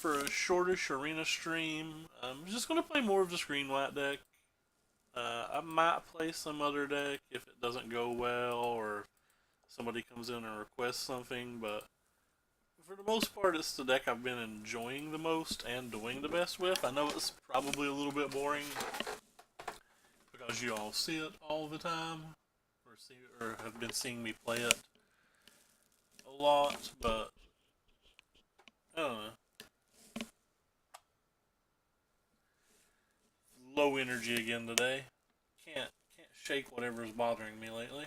for a shortish arena stream. I'm just gonna play more of the screen white deck. I might play some other deck if it doesn't go well or somebody comes in and requests something, but for the most part, it's the deck I've been enjoying the most and doing the best with. I know it's probably a little bit boring because you all see it all the time, or have been seeing me play it a lot, but I don't know. Low energy again today. Can't shake whatever's bothering me lately.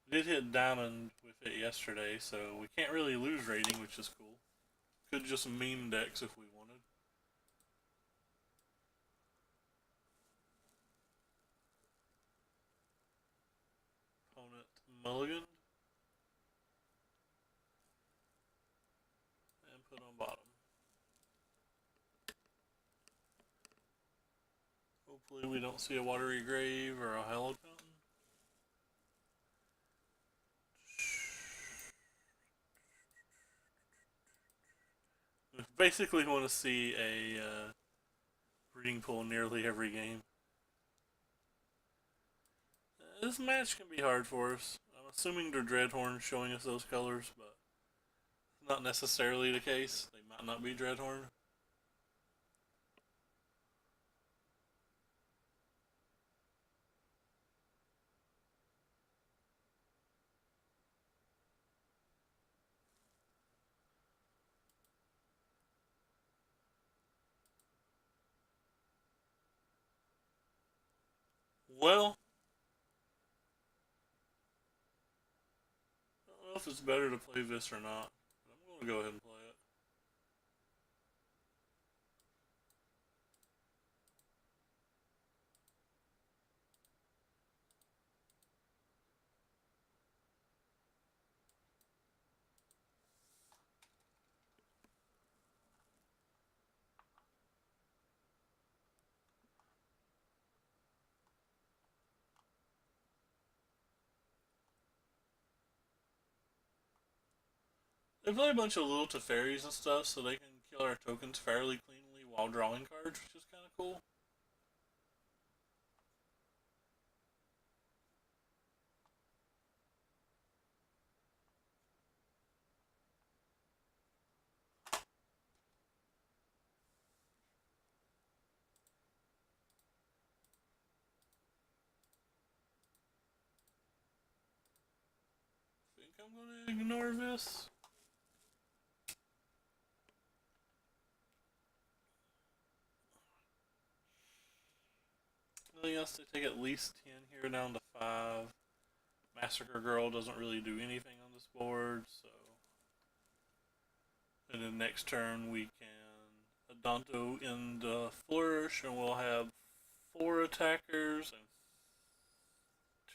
We did hit diamond with it yesterday, so we can't really lose rating, which is cool. Could just meme decks if we wanted. Opponent mulligan and put on bottom. Hopefully we don't see a watery grave or a hallowed fountain. We basically want to see a breeding pool nearly every game. This match can be hard for us. I'm assuming they're Dreadhorn showing us those colors, but it's not necessarily the case. They might not be Dreadhorn. Well, I don't know if it's better to play this or not, but I'm going to go ahead and play it. They play a bunch of little Teferis and stuff, so they can kill our tokens fairly cleanly while drawing cards, which is kind of cool. I think I'm going to ignore this. Nothing else, they take at least 10 here down to 5. Massacre Girl doesn't really do anything on this board, so. And then next turn we can Adonto in the Flourish, and we'll have 4 attackers, and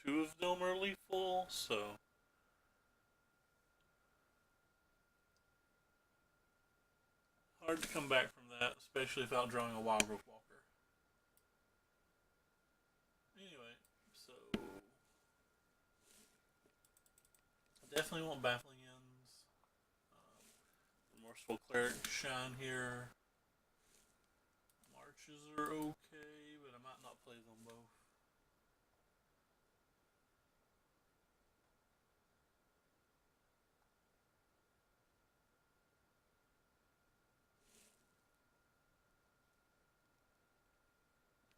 2 of them are lethal, so. Hard to come back from that, especially without drawing a Wild Growth Walker. Anyway, so I definitely want Baffling Ends. Remorseful Cleric shine here. Marches are okay, but I might not play them both.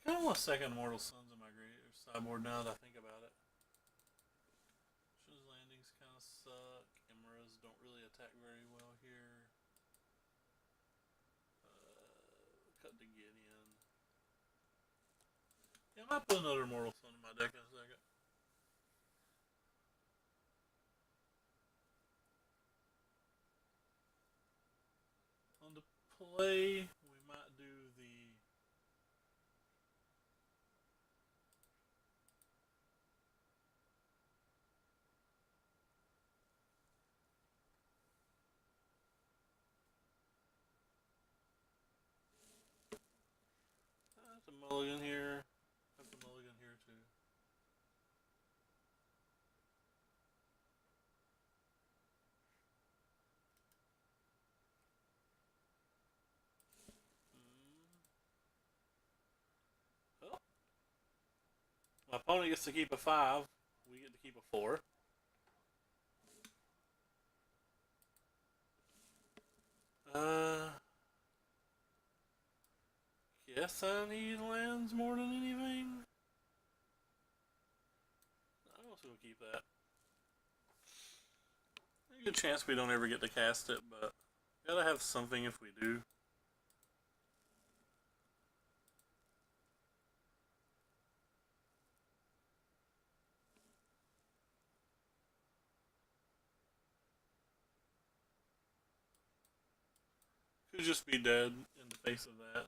I kind of want second Mortal Suns in my sideboard now that I think about it. Show's landings kind of suck. Emeras don't really attack very well here. Cut to Gideon. Yeah, I might put another Mortal Sun in my deck in a second. On the play, we might do the the mulligan here. Have the mulligan here too. My opponent gets to keep a 5. We get to keep a 4. Uh, guess I need lands more than anything. I'm also gonna keep that. There's a good chance we don't ever get to cast it, but gotta have something if we do. Could just be dead in the face of that.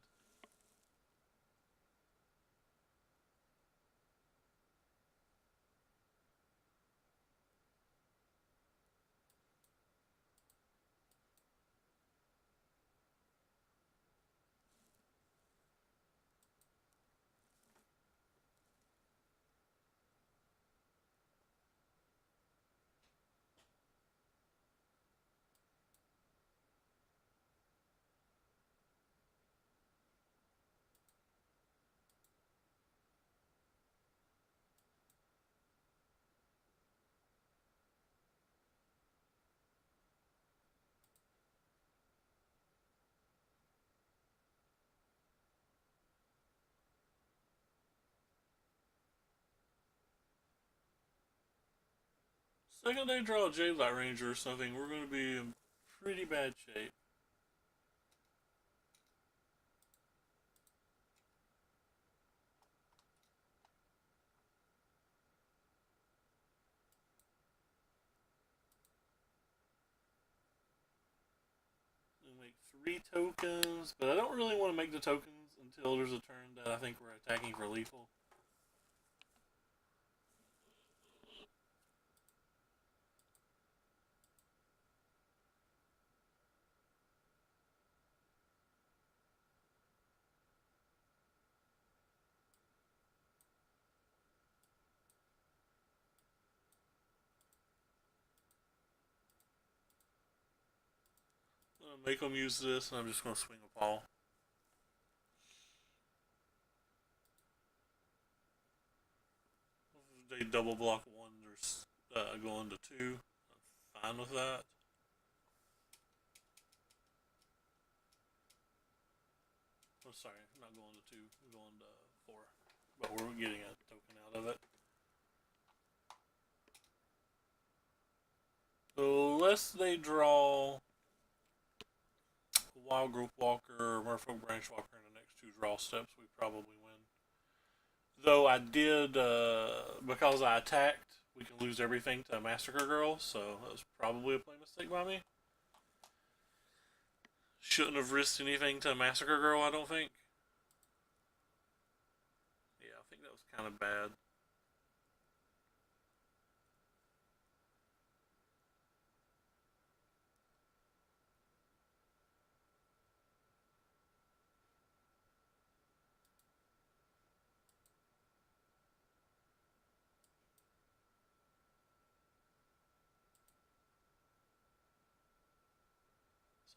Second they draw a Jadelight Ranger or something, we're going to be in pretty bad shape. We make 3 tokens, but I don't really want to make the tokens until there's a turn that I think we're attacking for lethal. I'm going to make them use this, and I'm just going to swing a ball. They double block 1 or going to 2. I'm fine with that. Oh, sorry, I'm not going to 2. I'm going to 4. But we're getting a token out of it. So, unless they draw Wild Growth Walker or Merfolk Branch Walker in the next 2 draw steps, we probably win. Though I did, because I attacked, we can lose everything to Massacre Girl, so that was probably a play mistake by me. Shouldn't have risked anything to Massacre Girl, I don't think. Yeah, I think that was kind of bad.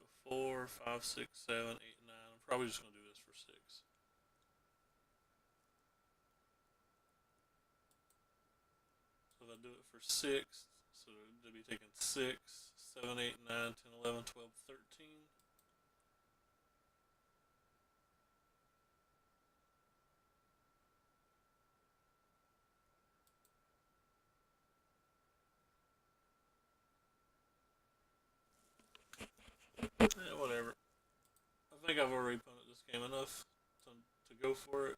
So 4, 5, 6, 7, 8, 9. I'm probably just going to do this for 6. So if I do it for 6, so they'll be taking 6, 7, 8, 9, 10, 11, 12, 13. Yeah, whatever. I think I've already punted this game enough to go for it.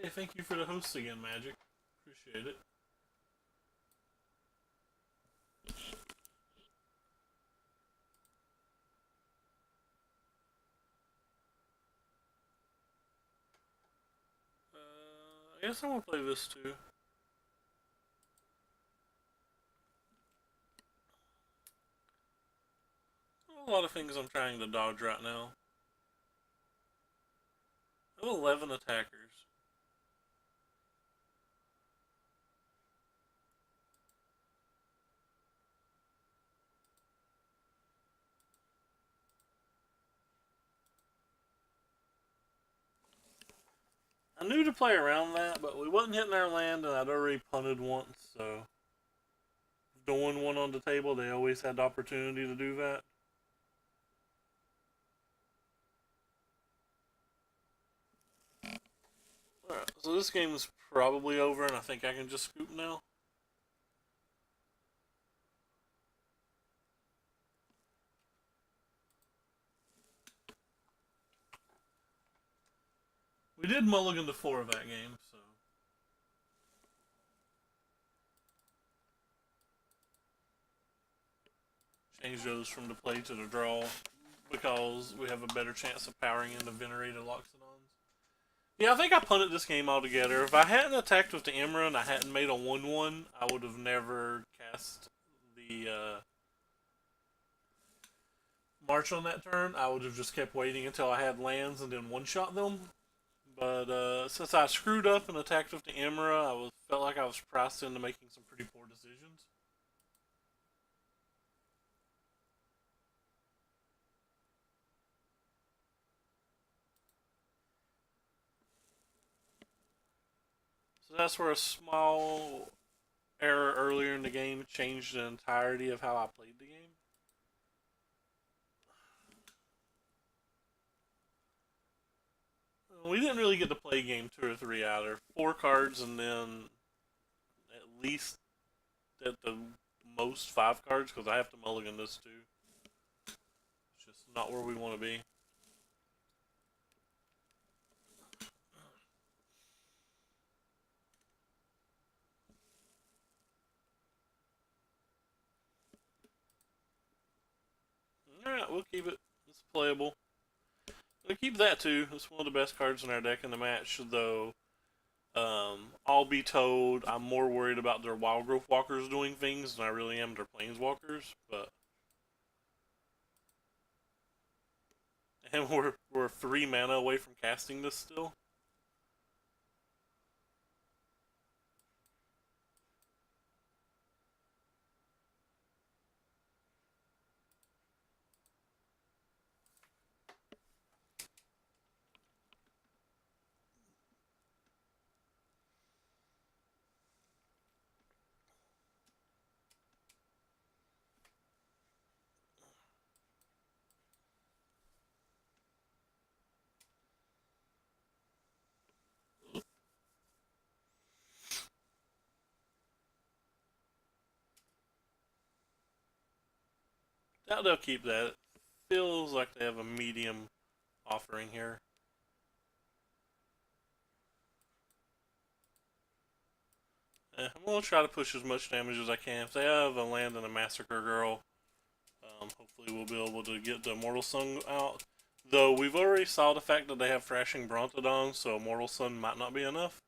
Hey, thank you for the host again, Magic. Appreciate it. I guess I want to play this too. A lot of things I'm trying to dodge right now. I have 11 attackers. I knew to play around that, but we wasn't hitting our land, and I'd already punted once, so throwing one on the table, they always had the opportunity to do that. Alright, so this game is probably over, and I think I can just scoop now. We did mulligan to 4 of that game, so. Change those from the play to the draw because we have a better chance of powering into venerated Loxodons. Yeah, I think I punted this game altogether. If I hadn't attacked with the Emra and I hadn't made a 1-1, I would have never cast the March on that turn. I would have just kept waiting until I had lands and then one-shot them. But since I screwed up and attacked with the Emra, felt like I was priced into making some pretty poor decisions. So that's where a small error earlier in the game changed the entirety of how I played the game. We didn't really get to play game 2 or 3 either. 4 cards and then at least at the most 5 cards because I have to mulligan this too. It's just not where we want to be. Alright, we'll keep it. It's playable. We'll keep that too. It's one of the best cards in our deck in the match, though. I'll be told I'm more worried about their Wild Growth Walkers doing things than I really am their Planeswalkers, but. And we're 3 mana away from casting this still. Doubt they'll keep that. Feels like they have a medium offering here. I'm gonna try to push as much damage as I can. If they have a land and a Massacre Girl, hopefully we'll be able to get the Mortal Sun out. Though we've already saw the fact that they have Thrashing Brontodon, so Mortal Sun might not be enough.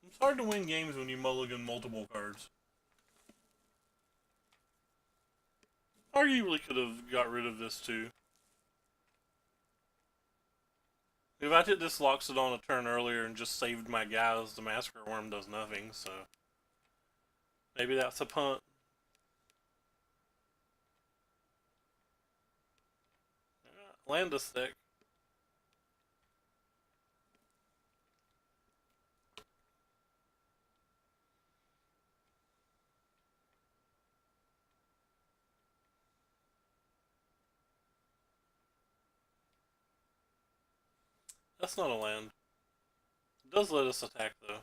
It's hard to win games when you mulligan multiple cards. Arguably could have got rid of this too. If I did this Loxodon a turn earlier and just saved my guys, the Massacre Worm does nothing, so. Maybe that's a punt. Land a stick. That's not a land. It does let us attack though.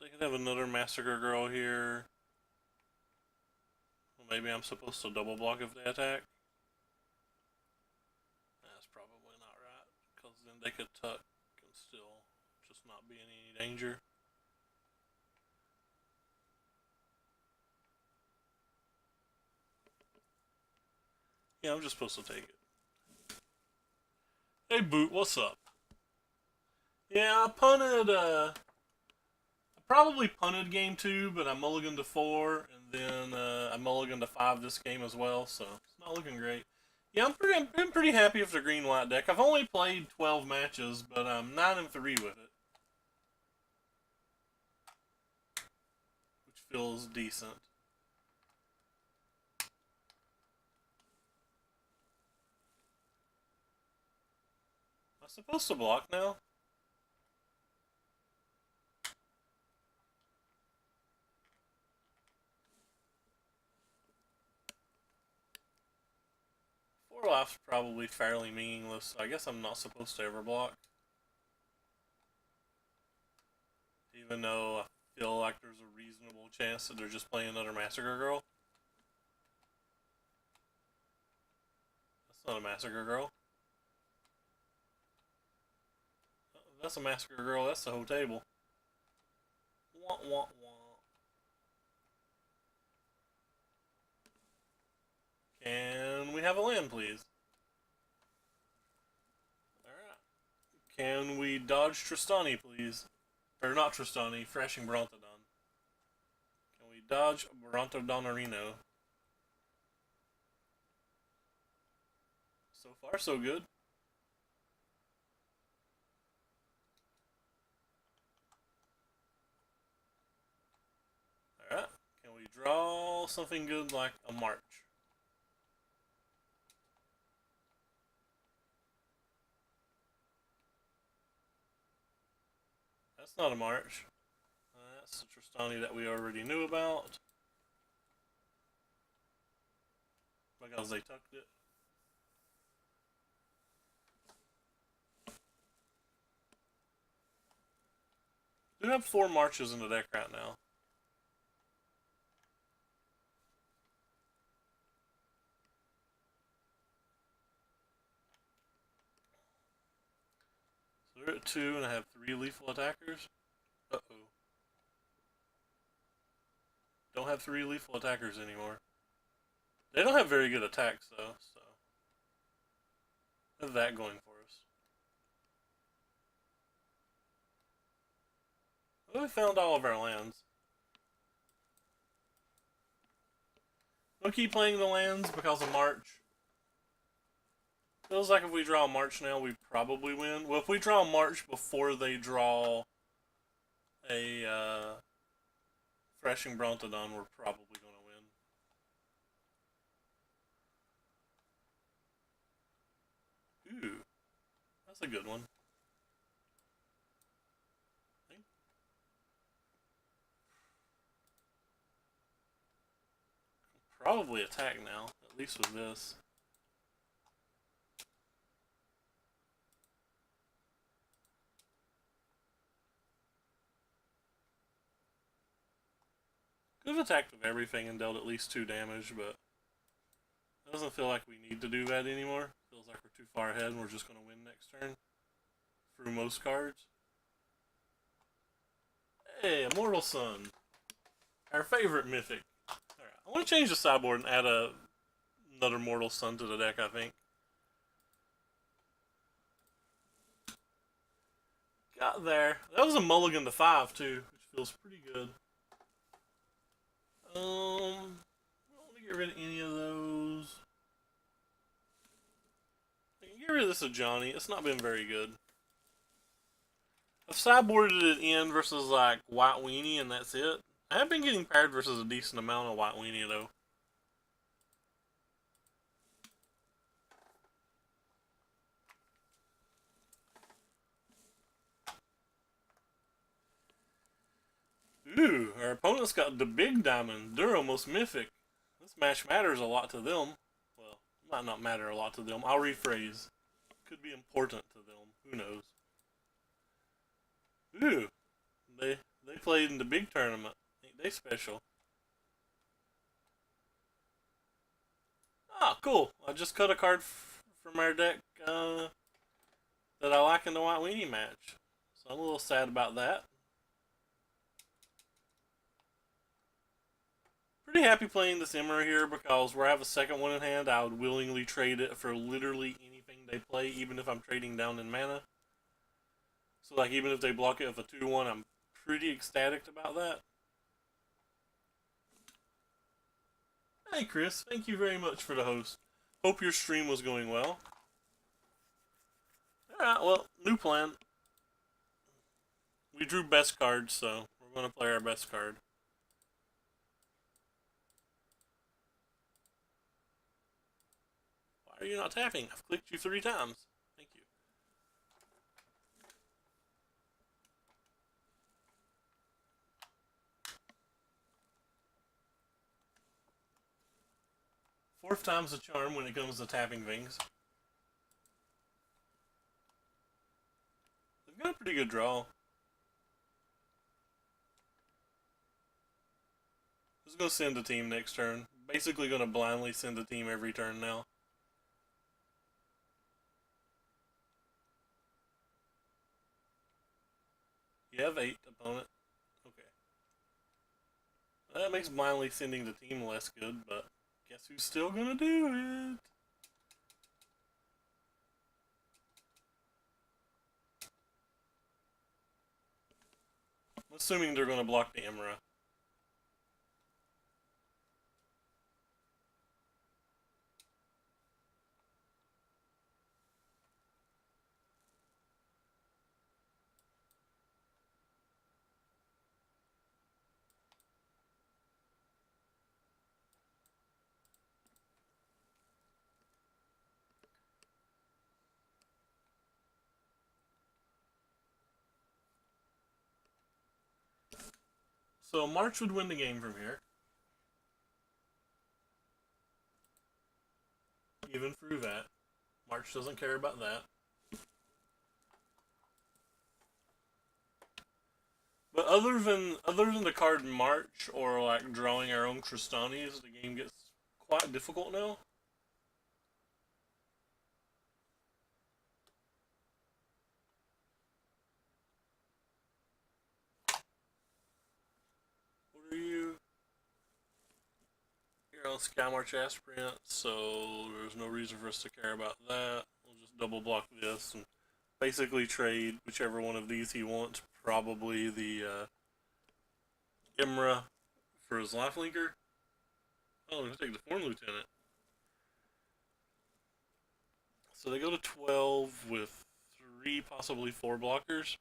They could have another Massacre Girl here. Well, maybe I'm supposed to double block if they attack. That's probably not right, because then they could tuck and still just not be in any danger. Yeah, I'm just supposed to take it. Hey, Boot, what's up? Yeah, I punted, I probably punted game 2, but I mulliganed to 4, and then I mulliganed to 5 this game as well, so it's not looking great. Yeah, I've been pretty happy with the green-white deck. I've only played 12 matches, but I'm 9-3 with it, which feels decent. Am I supposed to block now? Four life's probably fairly meaningless, so I guess I'm not supposed to ever block. Even though I feel like there's a reasonable chance that they're just playing another Massacre Girl. That's not a Massacre Girl. That's a Massacre Girl, that's the whole table. Wah, wah, wah. Can we have a land, please? Alright. Can we dodge Tristani, please? Or not Tristani, Thrashing Brontodon. Can we dodge Brontodon Arena? So far, so good. Alright. Can we draw something good like a March? That's not a March. That's the Tristani that we already knew about. Because they tucked it. We have 4 Marches in the deck right now. So they're at 2 and I have 3 lethal attackers. Uh-oh. Don't have 3 lethal attackers anymore. They don't have very good attacks though, so have that going for us. Well, we found all of our lands. We'll keep playing the lands because of March. Feels like if we draw March now, we probably win. Well, if we draw March before they draw a Thrashing Brontodon, we're probably going to win. Ooh, that's a good one. Probably attack now, at least with this. Could have attacked with everything and dealt at least 2 damage, but it doesn't feel like we need to do that anymore. Feels like we're too far ahead and we're just going to win next turn. Through most cards. Hey, Immortal Sun. Our favorite mythic. Alright, I want to change the sideboard and add another Mortal Sun to the deck, I think. Got there. That was a mulligan to 5 too, which feels pretty good. I don't want to get rid of any of those. I can get rid of this Johnny. It's not been very good. I've sideboarded it in versus like White Weenie and that's it. I have been getting paired versus a decent amount of White Weenie though. Ooh, our opponent's got the big diamond. They're almost mythic. This match matters a lot to them. Well, might not matter a lot to them. I'll rephrase. Could be important to them. Who knows? Ooh, They played in the big tournament. Ain't they special? Ah, cool. I just cut a card from our deck that I like in the White Weenie match. So I'm a little sad about that. Pretty happy playing this Emra here because where I have a second one in hand, I would willingly trade it for literally anything they play, even if I'm trading down in mana. So like even if they block it with a 2-1, I'm pretty ecstatic about that. Hey Chris, thank you very much for the host. Hope your stream was going well. Alright, well, new plan. We drew best cards, so we're going to play our best card. Why are you not tapping? I've clicked you 3 times. Thank you. Fourth time's a charm when it comes to tapping things. They've got a pretty good draw. Just gonna send a team next turn. Basically gonna blindly send a team every turn now. You have 8, opponent. Okay. That makes blindly sending the team less good, but guess who's still gonna do it? I'm assuming they're gonna block the Emra. So March would win the game from here. Even through that. March doesn't care about that. But other than the card March or like drawing our own Tristanis, the game gets quite difficult now. What are you? You're on Sky March Aspirant, so there's no reason for us to care about that. We'll just double block this and basically trade whichever one of these he wants. Probably the Imra for his lifelinker. Oh, I'm gonna take the Form Lieutenant. So they go to 12 with 3, possibly 4 blockers.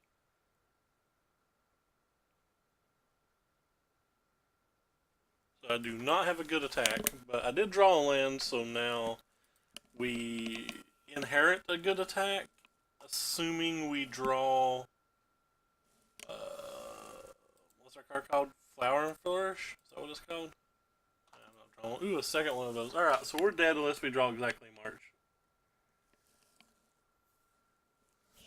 So I do not have a good attack, but I did draw a land, so now we inherit a good attack, assuming we draw. What's our card called? Flower and Flourish? Is that what it's called? I'm not drawing. Ooh, a second one of those. Alright, so we're dead unless we draw exactly March.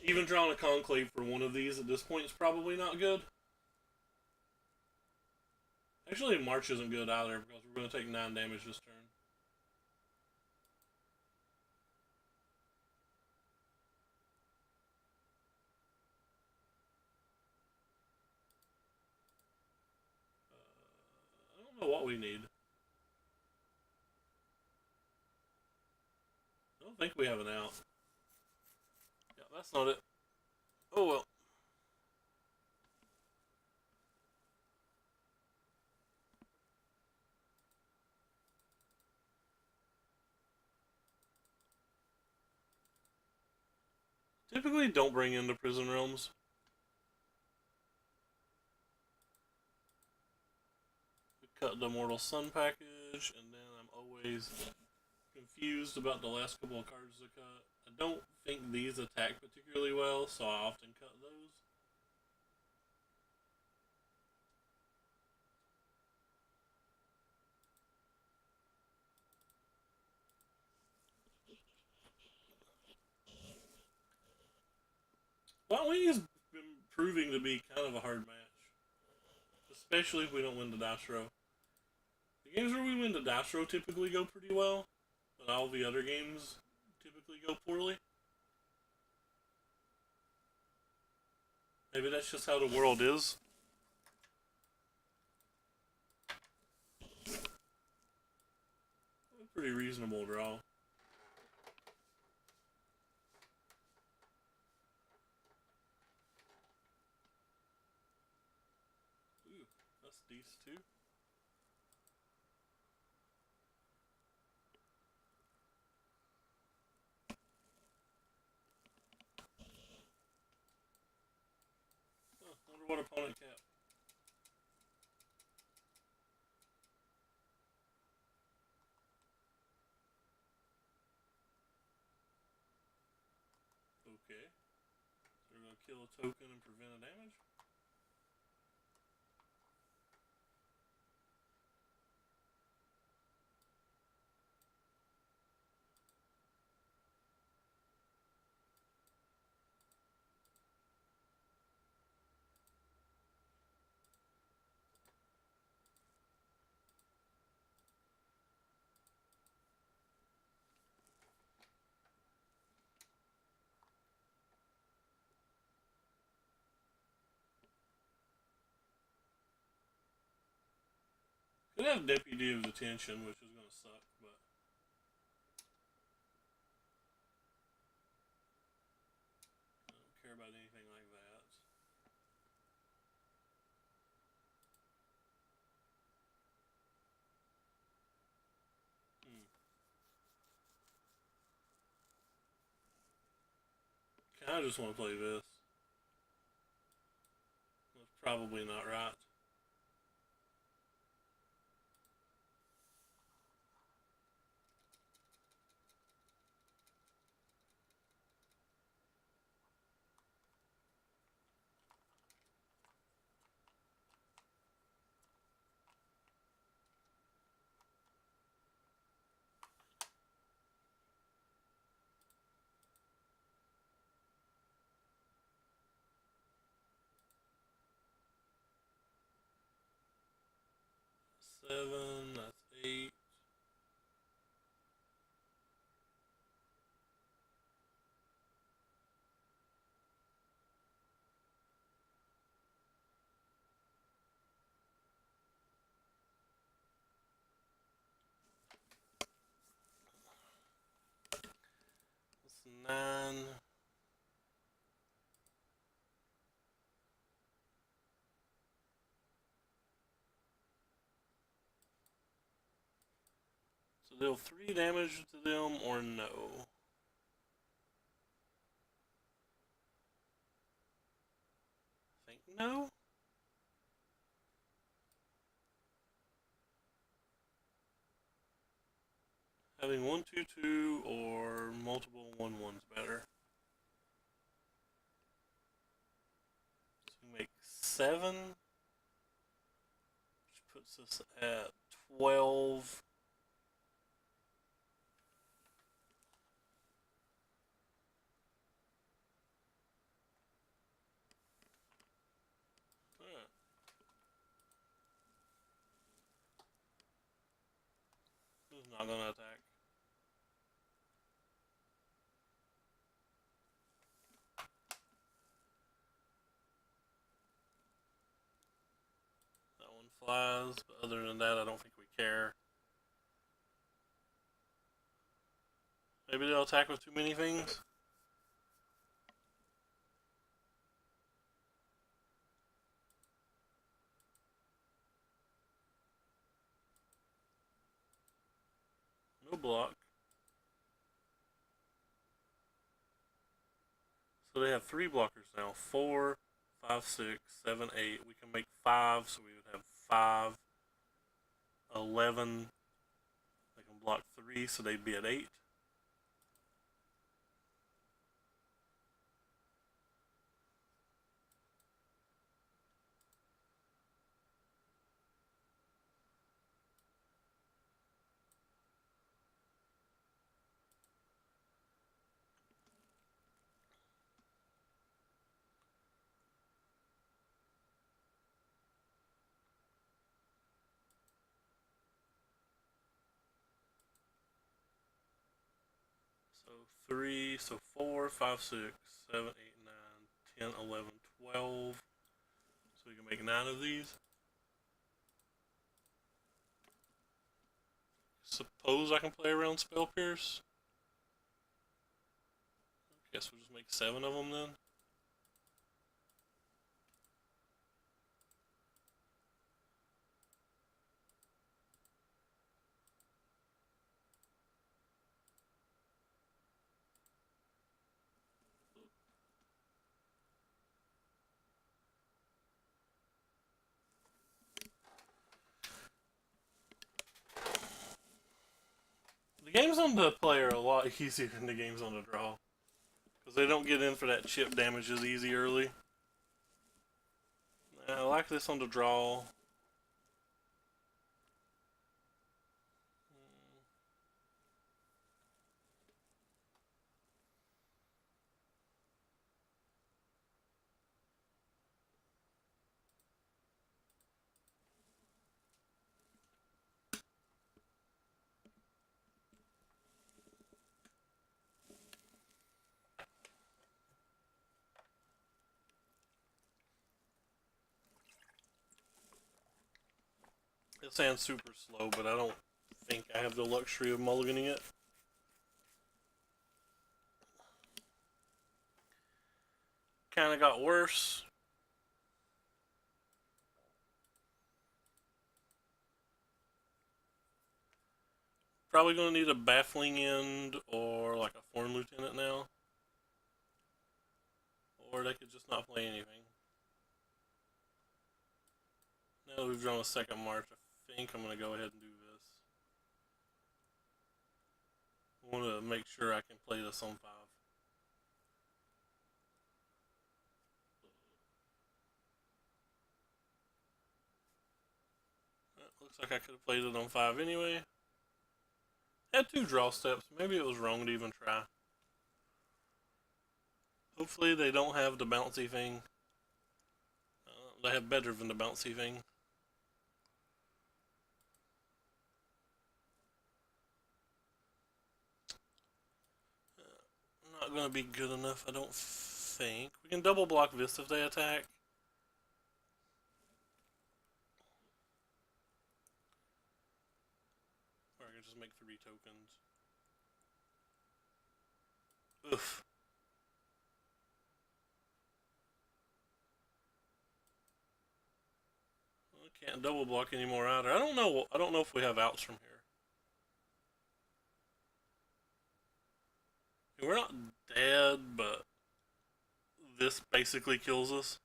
Even drawing a Conclave for one of these at this point is probably not good. Actually, March isn't good either because we're going to take 9 damage this turn. I don't know what we need. I don't think we have an out. Yeah, that's not it. Oh well. Typically don't bring in the Prison Realms. We cut the Mortal Sun package, and then I'm always confused about the last couple of cards to cut. I don't think these attack particularly well, so I often cut those. White Wing has been proving to be kind of a hard match. especially if we don't win the dice row. The games where we win the dice row typically go pretty well, but all the other games typically go poorly. Maybe that's just how the world is. A pretty reasonable draw. Ooh, that's decent too. Huh, wonder what opponent capped. Okay. So we're gonna kill a token and prevent a damage. Could have Deputy of Detention, which is gonna suck, but I don't care about anything like that. Hmm. I just want to play this. That's probably not right. Seven, that's eight. That's nine. So deal 3 damage to them or no? I think no? Having 1/2/2 or multiple 1/1s better. So we make 7, which puts us at 12. Alright. Who's not gonna attack? That one flies, but other than that, I don't think we care. Maybe they'll attack with too many things? No block. So they have 3 blockers now. 4, 5, 6, 7, 8. We can make 5, so we would have 5, 11. They can block 3, so they'd be at 8. 3, so 4, 5, 6, 7, 8, 9, 10, 11, 12. So we can make 9 of these. Suppose I can play around Spell Pierce. Guess we'll just make 7 of them then. The games on the play are a lot easier than the games on the draw. Because they don't get in for that chip damage as easy early. I like this on the draw. It sounds super slow, but I don't think I have the luxury of mulliganing it. Kinda got worse. Probably gonna need a baffling end or like a foreign lieutenant now. Or they could just not play anything. Now that we've drawn a second march, I think I'm gonna go ahead and do this. I want to make sure I can play this on 5. Looks like I could have played it on 5 anyway. Had 2 draw steps. Maybe it was wrong to even try. Hopefully they don't have the bouncy thing. They have better than the bouncy thing. Not going to be good enough, I don't think. We can double block this if they attack. Or I can just make 3 tokens. Oof. I can't double block anymore either. I don't know. I don't know if we have outs from here. We're not dead, but this basically kills us.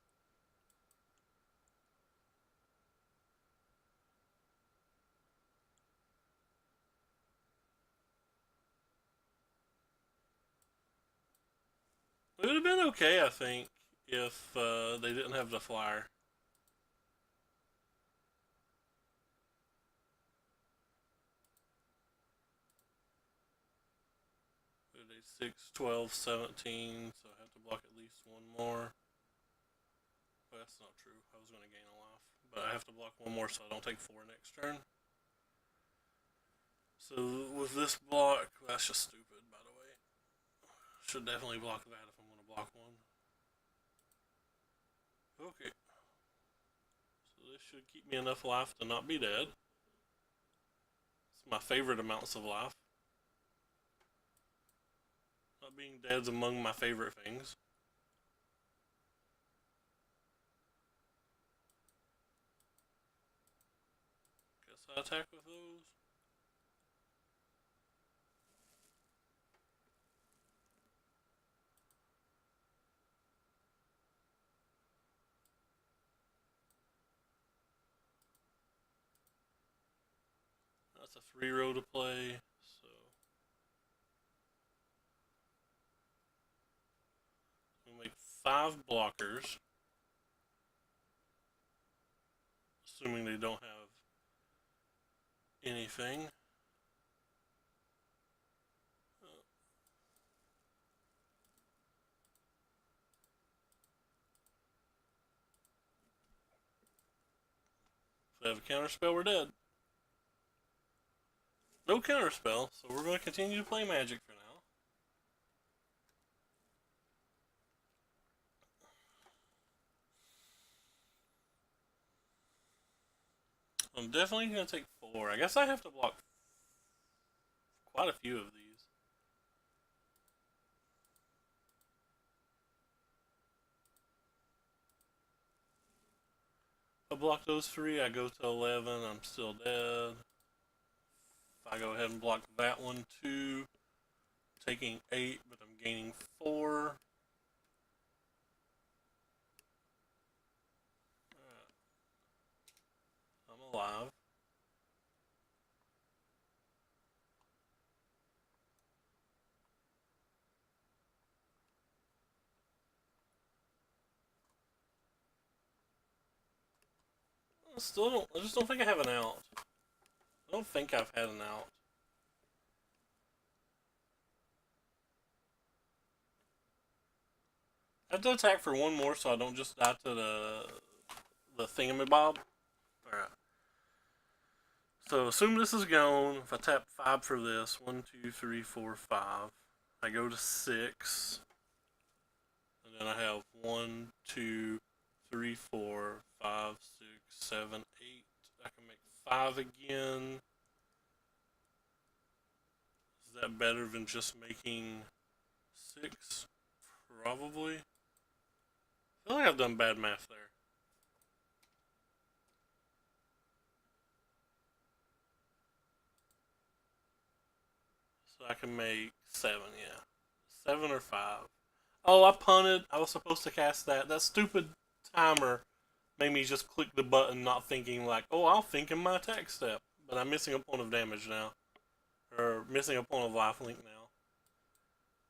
It would have been okay, I think, if they didn't have the flyer. 6, 12, 17, so I have to block at least 1 more. Well, that's not true. I was going to gain a life. But I have to block 1 more so I don't take 4 next turn. So with this block, that's just stupid, by the way. Should definitely block that if I'm going to block 1. Okay. So this should keep me enough life to not be dead. It's my favorite amounts of life. Not being dead's among my favorite things. Guess I attack with those. That's a 3-row to play, so we make 5 blockers, assuming they don't have anything. If they have a counter spell, we're dead. No counter spell, so we're going to continue to play Magic for now. definitely gonna take 4. I guess I have to block quite a few of these. If I block those 3, I go to 11, I'm still dead. If I go ahead and block that one too, taking 8, but I'm gaining 4. I'm alive. I just don't think I have an out. I don't think I've had an out. I have to attack for 1 more so I don't just die to the thingamabob. Alright. So assume this is gone. If I tap 5 for this, 1, 2, 3, 4, 5. I go to 6. And then I have 1, 2, 3, 4, 5, 6, 7, 8. I can make 5 again. Is that better than just making 6? Probably. I feel like I've done bad math there. So I can make 7, yeah. 7 or 5. Oh, I punted. I was supposed to cast that. That stupid timer made me just click the button, not thinking like, oh, I'll think in my attack step. But I'm missing a point of damage now. Or missing a point of lifelink now.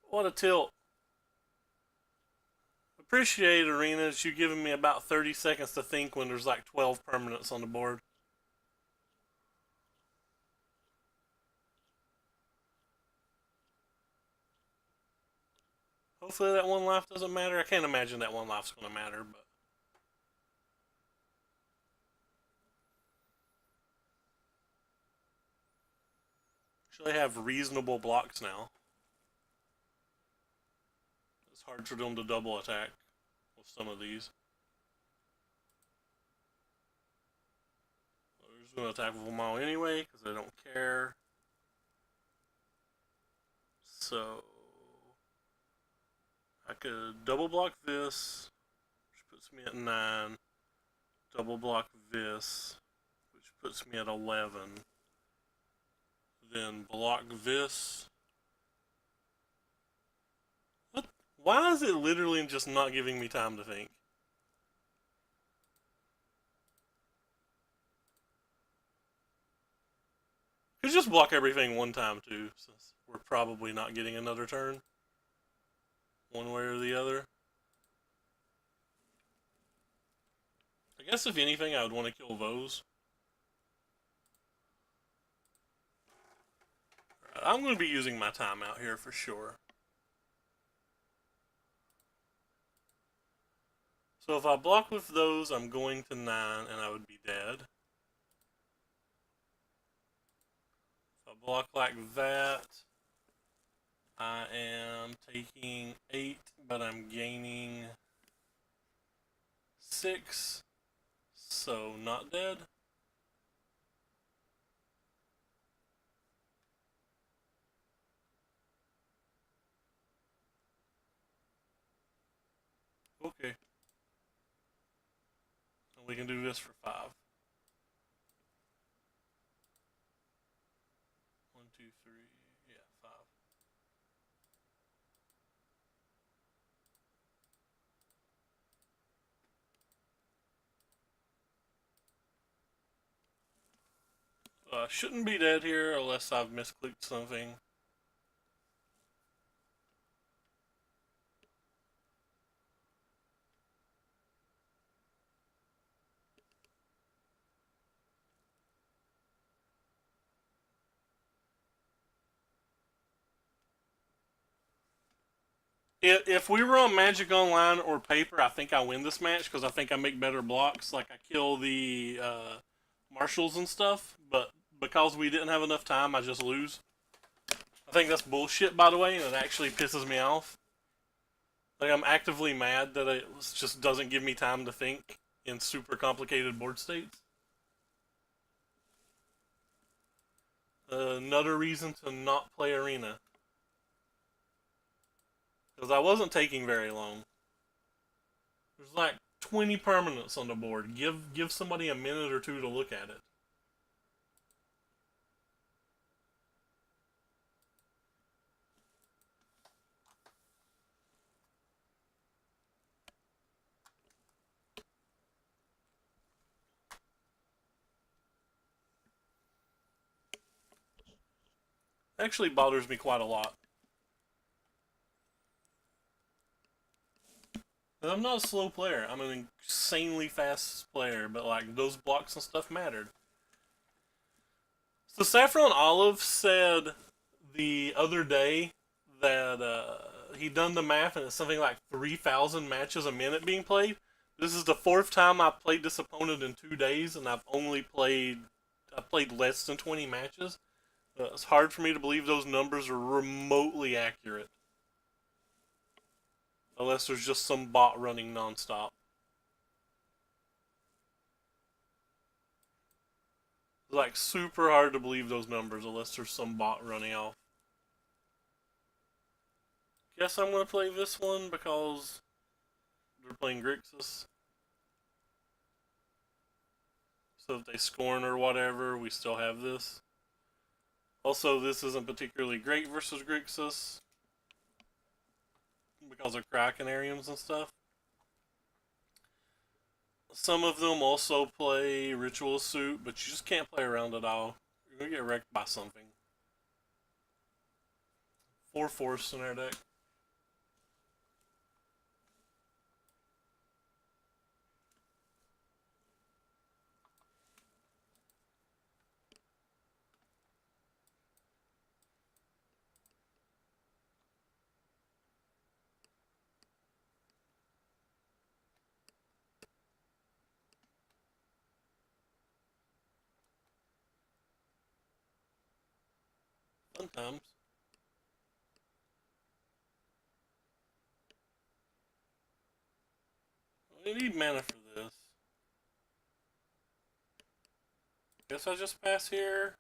What a tilt. Appreciate Arenas, you giving me about 30 seconds to think when there's like 12 permanents on the board. Hopefully that 1 life doesn't matter. I can't imagine that 1 life's going to matter, but... Actually have reasonable blocks now. It's hard for them to double attack with some of these. We're just going to attack with them all anyway, because they don't care. So... I could double block this, which puts me at 9. Double block this, which puts me at 11. Then block this. What? Why is it literally just not giving me time to think? Could just block everything 1 time too, since we're probably not getting another turn. One way or the other. I guess if anything, I would want to kill those. Right, I'm going to be using my time out here for sure. So if I block with those, I'm going to 9 and I would be dead. If I block like that, I am taking 8, but I'm gaining 6, so not dead. Okay. And we can do this for 5. 1, 2, 3, yeah, 5. Shouldn't be dead here unless I've misclicked something. If we were on Magic Online or paper, I think I win this match because I think I make better blocks. Like I kill the marshals and stuff, but because we didn't have enough time, I just lose. I think that's bullshit, by the way, and it actually pisses me off. Like I'm actively mad that it just doesn't give me time to think in super complicated board states. another reason to not play Arena. Because I wasn't taking very long. There's like 20 permanents on the board. Give somebody a minute or two to look at it. Actually bothers me quite a lot. And I'm not a slow player. I'm an insanely fast player, but like those blocks and stuff mattered. So Saffron Olive said the other day that he done the math and it's something like 3,000 matches a minute being played. This is the fourth time I've played this opponent in 2 days, and I played less than 20 matches. It's hard for me to believe those numbers are remotely accurate. Unless there's just some bot running nonstop. It's like super hard to believe those numbers unless there's some bot running off. Guess I'm going to play this one because they're playing Grixis. So if they scorn or whatever, we still have this. Also, this isn't particularly great versus Grixis because of Krakenariums and stuff. Some of them also play Ritual Suit, but you just can't play around it all. You're going to get wrecked by something. 4 Force in our deck. Sometimes. We need mana for this. Guess I just pass here.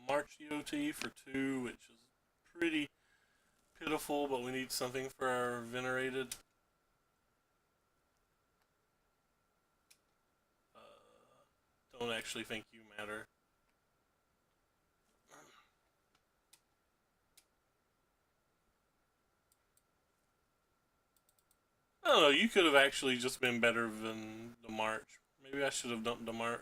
March EOT for 2, which is pretty pitiful, but we need something for our venerated. Don't actually think you matter. I don't know, you could have actually just been better than the March. Maybe I should have dumped the March.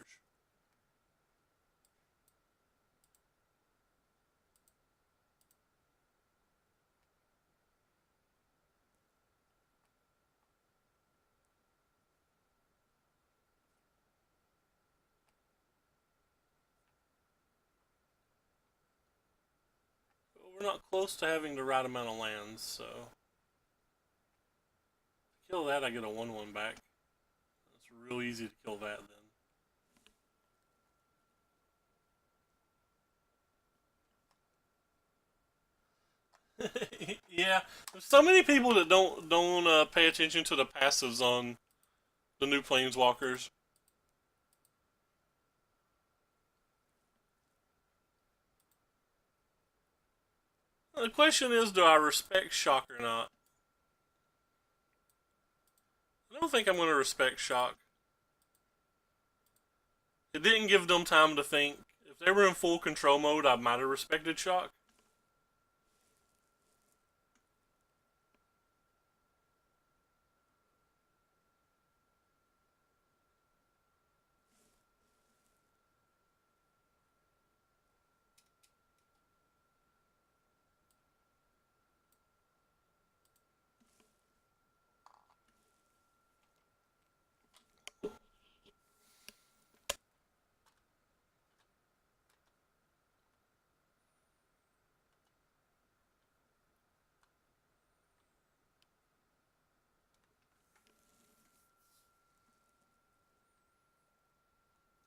But we're not close to having the right amount of lands, so... To kill that, I get a 1-1 back. It's real easy to kill that then. Yeah, there's so many people that don't pay attention to the passives on the new Planeswalkers. The question is, do I respect Shock or not? I don't think I'm going to respect Shock. It didn't give them time to think. If they were in full control mode, I might have respected Shock.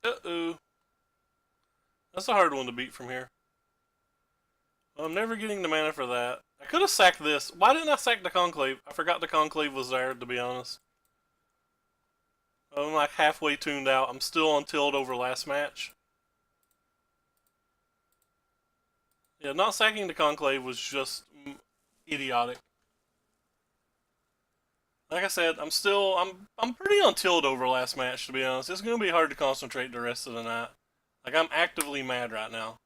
Uh-oh. That's a hard one to beat from here. Well, I'm never getting the mana for that. I could have sacked this. Why didn't I sack the Conclave? I forgot the Conclave was there, to be honest. I'm like halfway tuned out. I'm still on tilt over last match. Yeah, not sacking the Conclave was just idiotic. Like I said, I'm pretty on tilt over last match, to be honest. It's gonna be hard to concentrate the rest of the night. Like, I'm actively mad right now.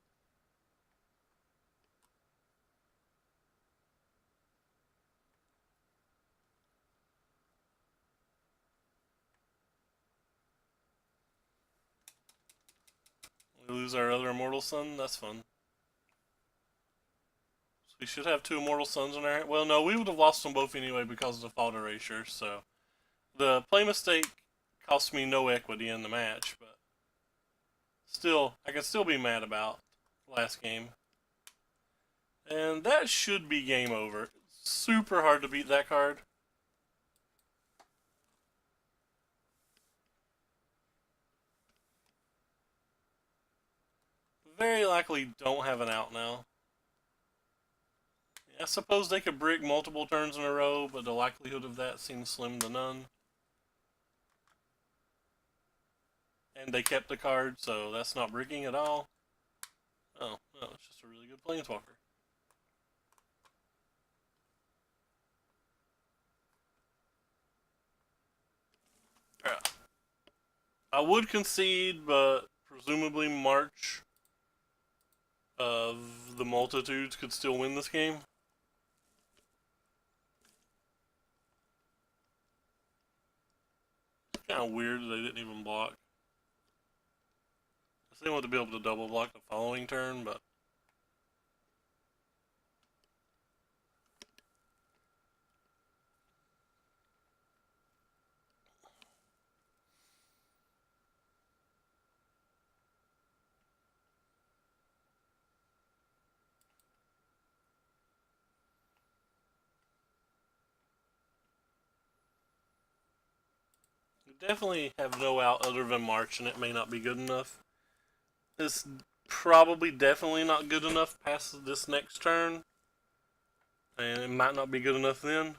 We lose our other Immortal Son? That's fun. So we should have two Immortal Sons in our... Well, no, we would have lost them both anyway because of the fault erasure, so... The play mistake cost me no equity in the match, but... Still, I can still be mad about last game. And that should be game over. Super hard to beat that card. Very likely don't have an out now. I suppose they could brick multiple turns in a row, but the likelihood of that seems slim to none. And they kept the card, so that's not bricking at all. Oh, no, it's just a really good planeswalker. Alright. I would concede, but presumably March of the Multitudes could still win this game. It's kind of weird that they didn't even block. They want to be able to double block the following turn, but we definitely have no out other than March, and it may not be good enough. It's probably definitely not good enough past this next turn, and it might not be good enough then.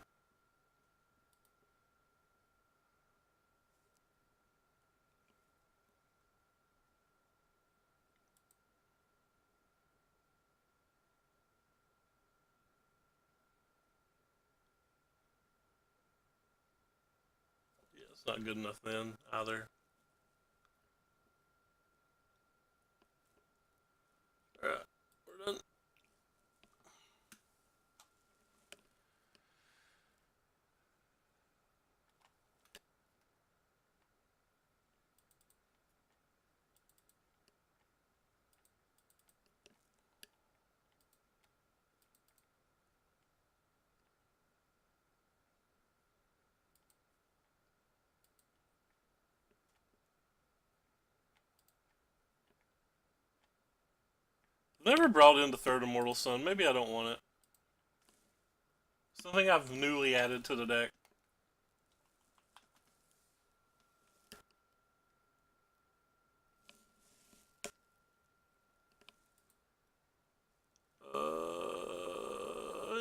Yeah, it's not good enough then either. Alright, we're done. I've never brought in the third Immortal Sun. Maybe I don't want it. Something I've newly added to the deck.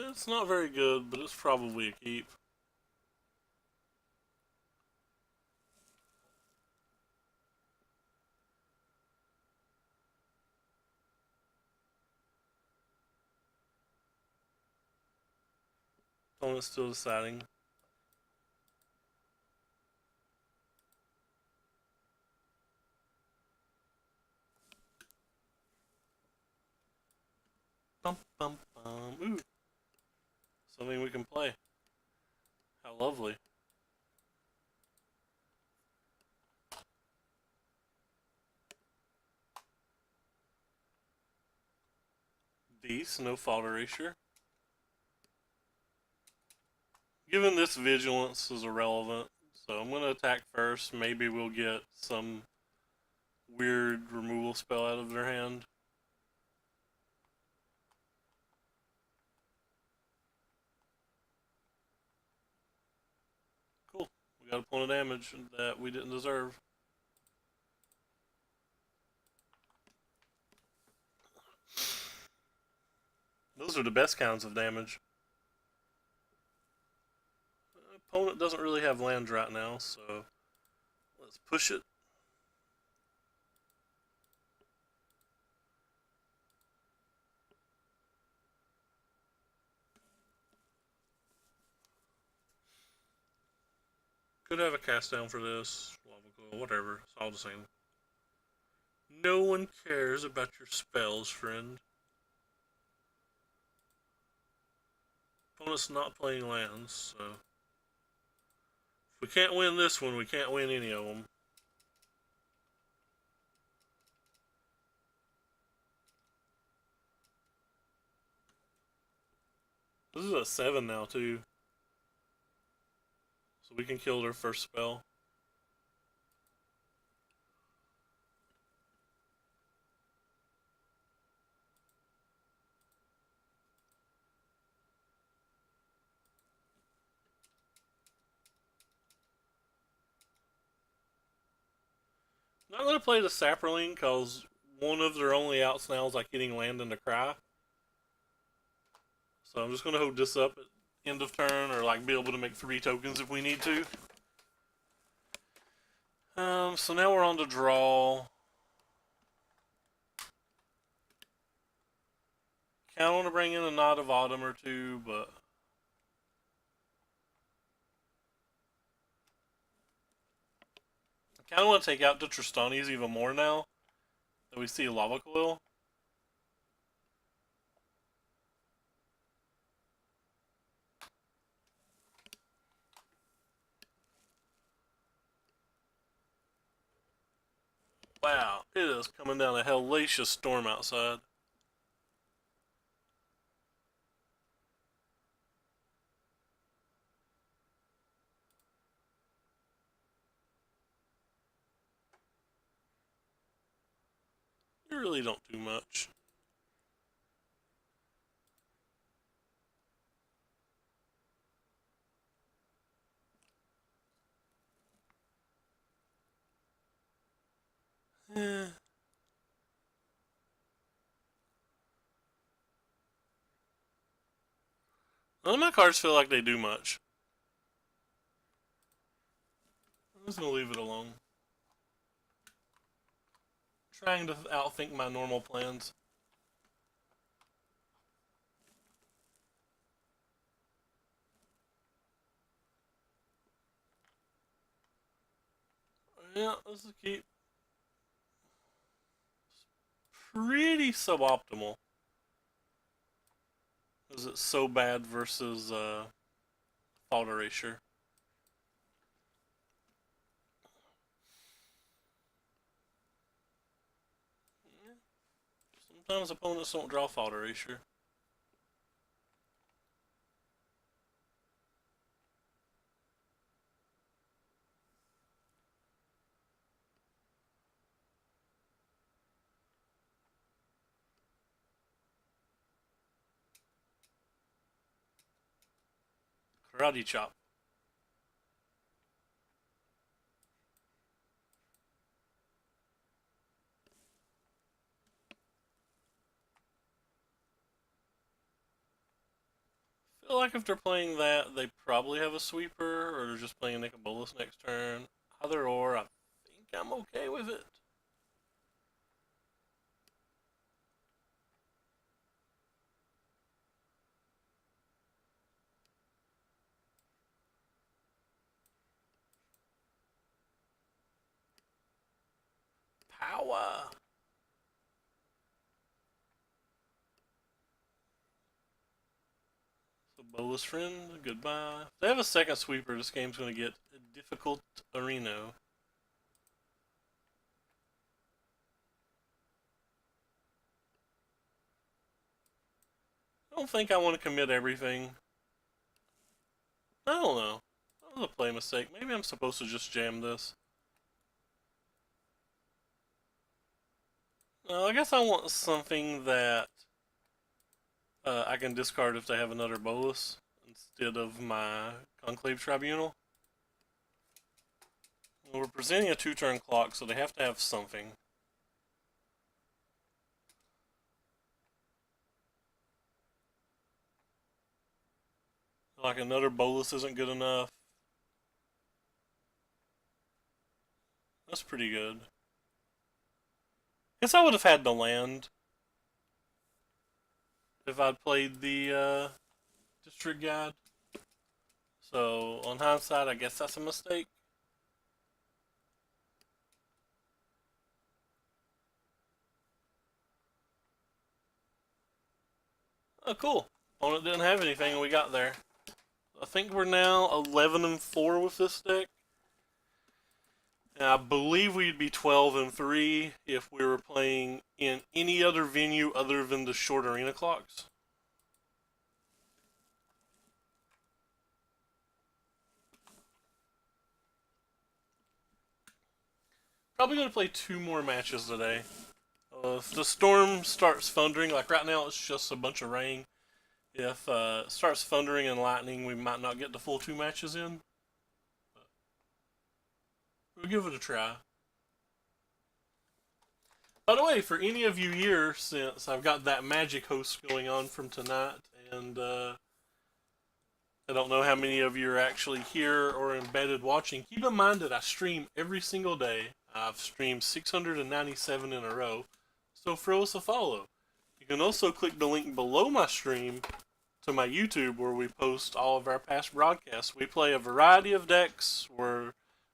It's not very good, but it's probably a keep. Opponent's still deciding. Bum, bum, bum. Ooh. Something we can play. How lovely. These, no fault erasure. Given this vigilance is irrelevant, so I'm going to attack first. Maybe we'll get some weird removal spell out of their hand. Cool. We got a point of damage that we didn't deserve. Those are the best kinds of damage. Opponent doesn't really have lands right now, so let's push it. Could have a cast down for this. Lava coil, whatever. It's all the same. No one cares about your spells, friend. Opponent's not playing lands, so if we can't win this one, we can't win any of them. This is a 7 now, too. So we can kill their first spell. Not going to play the Sapperling because one of their only outs now is like hitting land into Cry. So I'm just going to hold this up at end of turn or like be able to make 3 tokens if we need to. So now we're on to draw. Kind of want to bring in a Knot of Autumn or two, but I kind of want to take out the Tristanis even more now that we see a Lava Coil. Wow, it is coming down a hellacious storm outside. You really don't do much. Eh. None of my cards feel like they do much. I'm just gonna leave it alone. Trying to outthink my normal plans. Yeah, this is keep pretty suboptimal. Is it so bad versus Thought Erasure? Sometimes opponents don't draw Thought Erasure. Karate Chop. I feel like if they're playing that, they probably have a sweeper, or they're just playing Nicobolus next turn. Either or, I think I'm okay with it. Power! So, Bolus friend, goodbye. If they have a second sweeper, this game's going to get a difficult arena. I don't think I want to commit everything. I don't know. That was a play mistake. Maybe I'm supposed to just jam this. I guess I want something that I can discard if they have another bolus instead of my Conclave Tribunal. We're presenting a 2-turn clock, so they have to have something. Like another bolus isn't good enough. That's pretty good. Guess I would have had the land if I'd played the District Guide. So, on hindsight, I guess that's a mistake. Oh, cool. Opponent didn't have anything when we got there. I think we're now 11-4 with this deck. And I believe we'd be 12-3 if we were playing in any other venue other than the short arena clocks. Probably going to play 2 more matches today. If the storm starts thundering, like right now it's just a bunch of rain. If it starts thundering and lightning, we might not get the full 2 matches in. But we'll give it a try. By the way, for any of you here, since I've got that magic host going on from tonight, and I don't know how many of you are actually here or embedded watching, keep in mind that I stream every single day. I've streamed 697 in a row, so throw us a follow. You can also click the link below my stream to my YouTube where we post all of our past broadcasts. We play a variety of decks. We're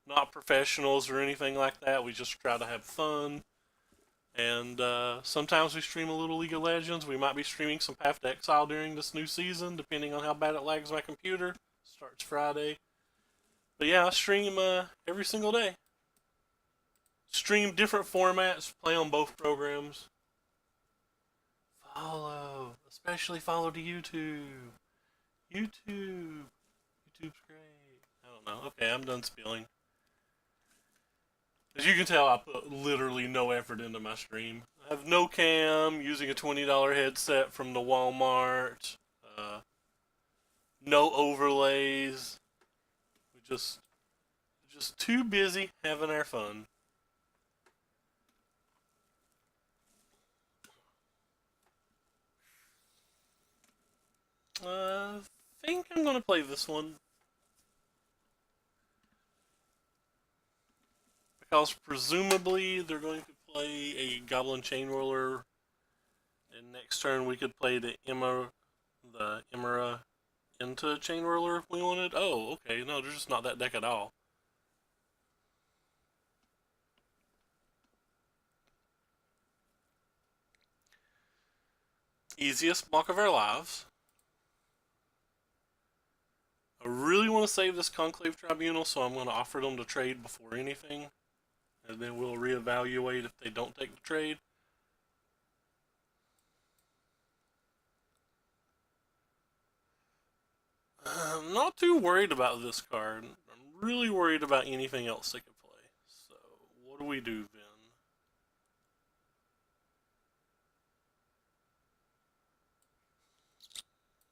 not professionals or anything like that. We just try to have fun. And sometimes we stream a little League of Legends. We might be streaming some Path to Exile during this new season, depending on how bad it lags my computer. Starts Friday. But yeah, I stream every single day. Stream different formats, play on both programs. Follow. Especially follow to YouTube. YouTube's great. I don't know. Okay, I'm done spilling. As you can tell, I put literally no effort into my stream. I have no cam, using a $20 headset from the Walmart. No overlays. We just too busy having our fun. I think I'm gonna play this one. Because presumably they're going to play a Goblin Chain Roller, and next turn we could play the Emera into Chain Roller if we wanted. Oh, okay, no, there's just not that deck at all. Easiest block of our lives. I really want to save this Conclave Tribunal, so I'm going to offer them to trade before anything. And then we'll reevaluate if they don't take the trade. I'm not too worried about this card. I'm really worried about anything else they could play. So, what do we do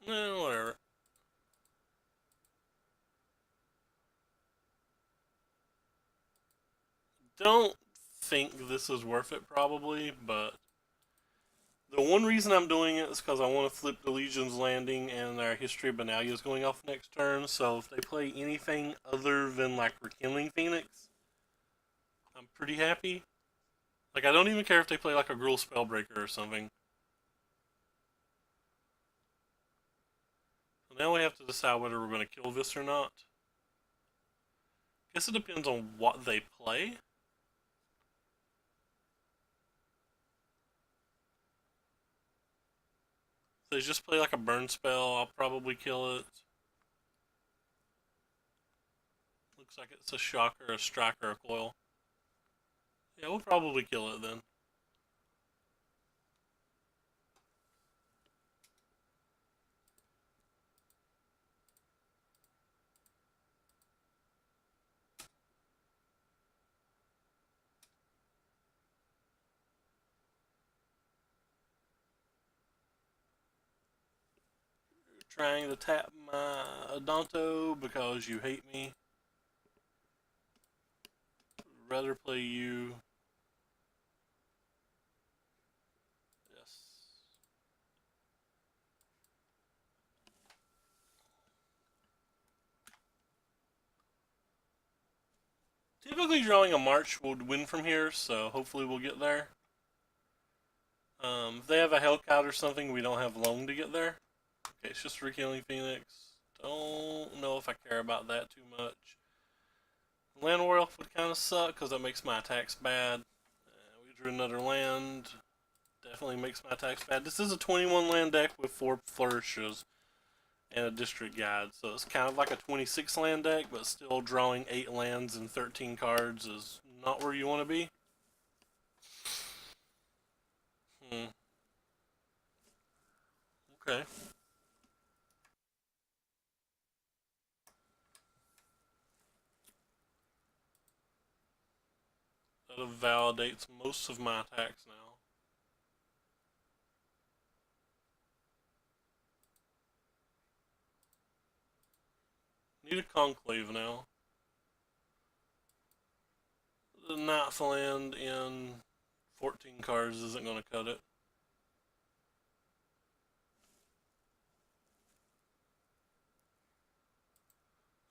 then? Whatever. Don't think this is worth it, probably, but the one reason I'm doing it is because I want to flip the Legion's Landing and our History of Benalia is going off next turn, so if they play anything other than, like, Rekindling Phoenix, I'm pretty happy. Like, I don't even care if they play, like, a Gruul Spellbreaker or something. So now we have to decide whether we're going to kill this or not. Guess it depends on what they play. If they just play like a burn spell, I'll probably kill it. Looks like it's a shocker, a strike, or a coil. Yeah, we'll probably kill it then. Trying to tap my Adonto because you hate me. Rather play you. Yes. Typically drawing a March would win from here, so hopefully we'll get there. If they have a Hellcat or something, we don't have loan to get there. Okay, it's just Rekindling Phoenix. Don't know if I care about that too much. Land War would kind of suck because that makes my attacks bad. We drew another land. definitely makes my attacks bad. This is a 21 land deck with 4 flourishes and a district guide, so it's kind of like a 26 land deck, but still drawing 8 lands and 13 cards is not where you want to be. Okay. That validates most of my attacks now. Need a conclave now. The ninth land in 14 cards isn't going to cut it.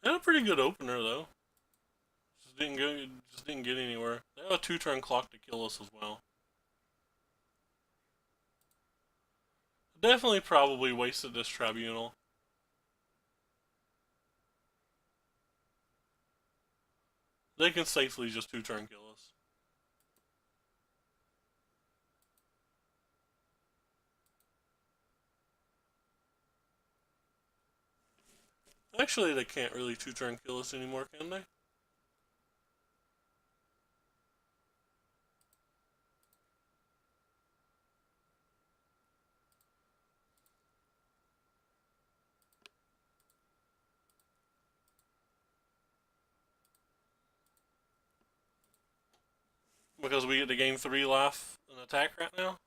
They had a pretty good opener though. Just didn't get anywhere. They have a 2-turn clock to kill us as well. Definitely probably wasted this tribunal. They can safely just 2-turn kill us. Actually, they can't really 2-turn kill us anymore, can they? Because we get to gain 3 life and attack right now?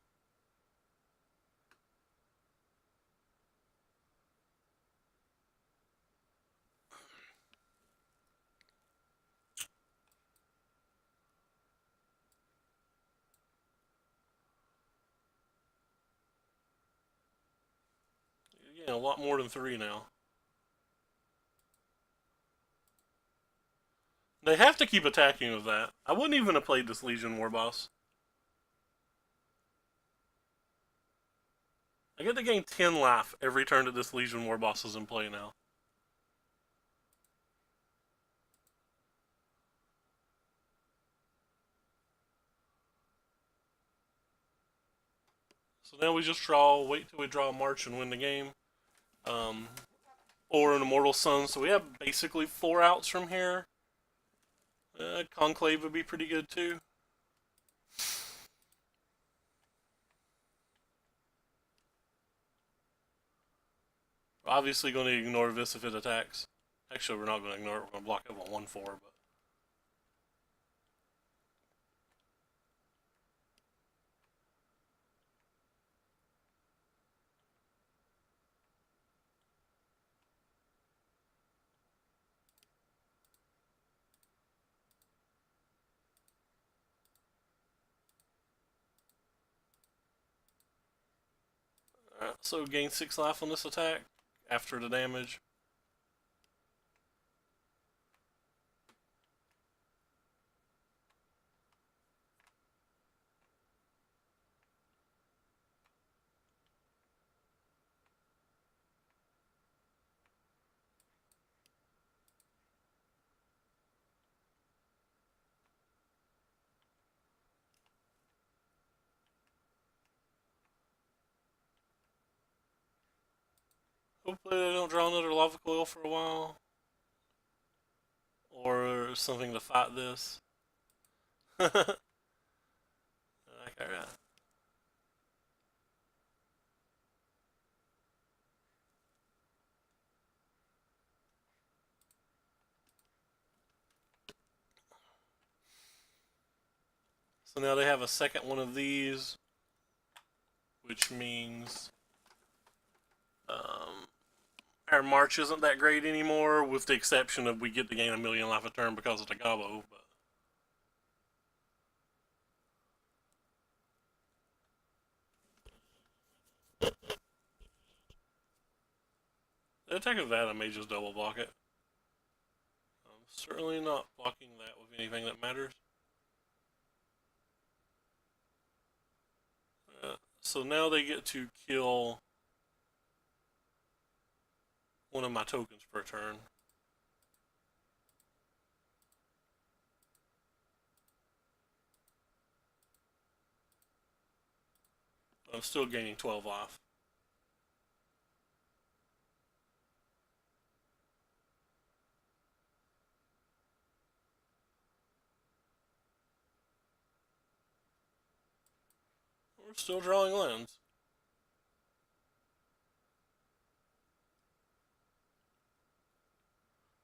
You're getting a lot more than 3 now. They have to keep attacking with that. I wouldn't even have played this Legion War Boss. I get to gain 10 life every turn that this Legion War Boss is in play now. So now we just wait till we draw a March and win the game. Or an Immortal Sun. So we have basically 4 outs from here. Conclave would be pretty good too. We're obviously going to ignore this if it attacks. Actually, we're not going to ignore it. We're going to block it on 1/4, but. Alright, so gain 6 life on this attack after the damage. Hopefully they don't draw another lava coil for a while. Or something to fight this. Alright. So now they have a second one of these, which means our March isn't that great anymore, with the exception of we get to gain 1,000,000 life a turn because of the Gabo. But the attack of that, I may just double block it. I'm certainly not blocking that with anything that matters. So now they get to kill one of my tokens per turn. I'm still gaining 12 life. We're still drawing lands.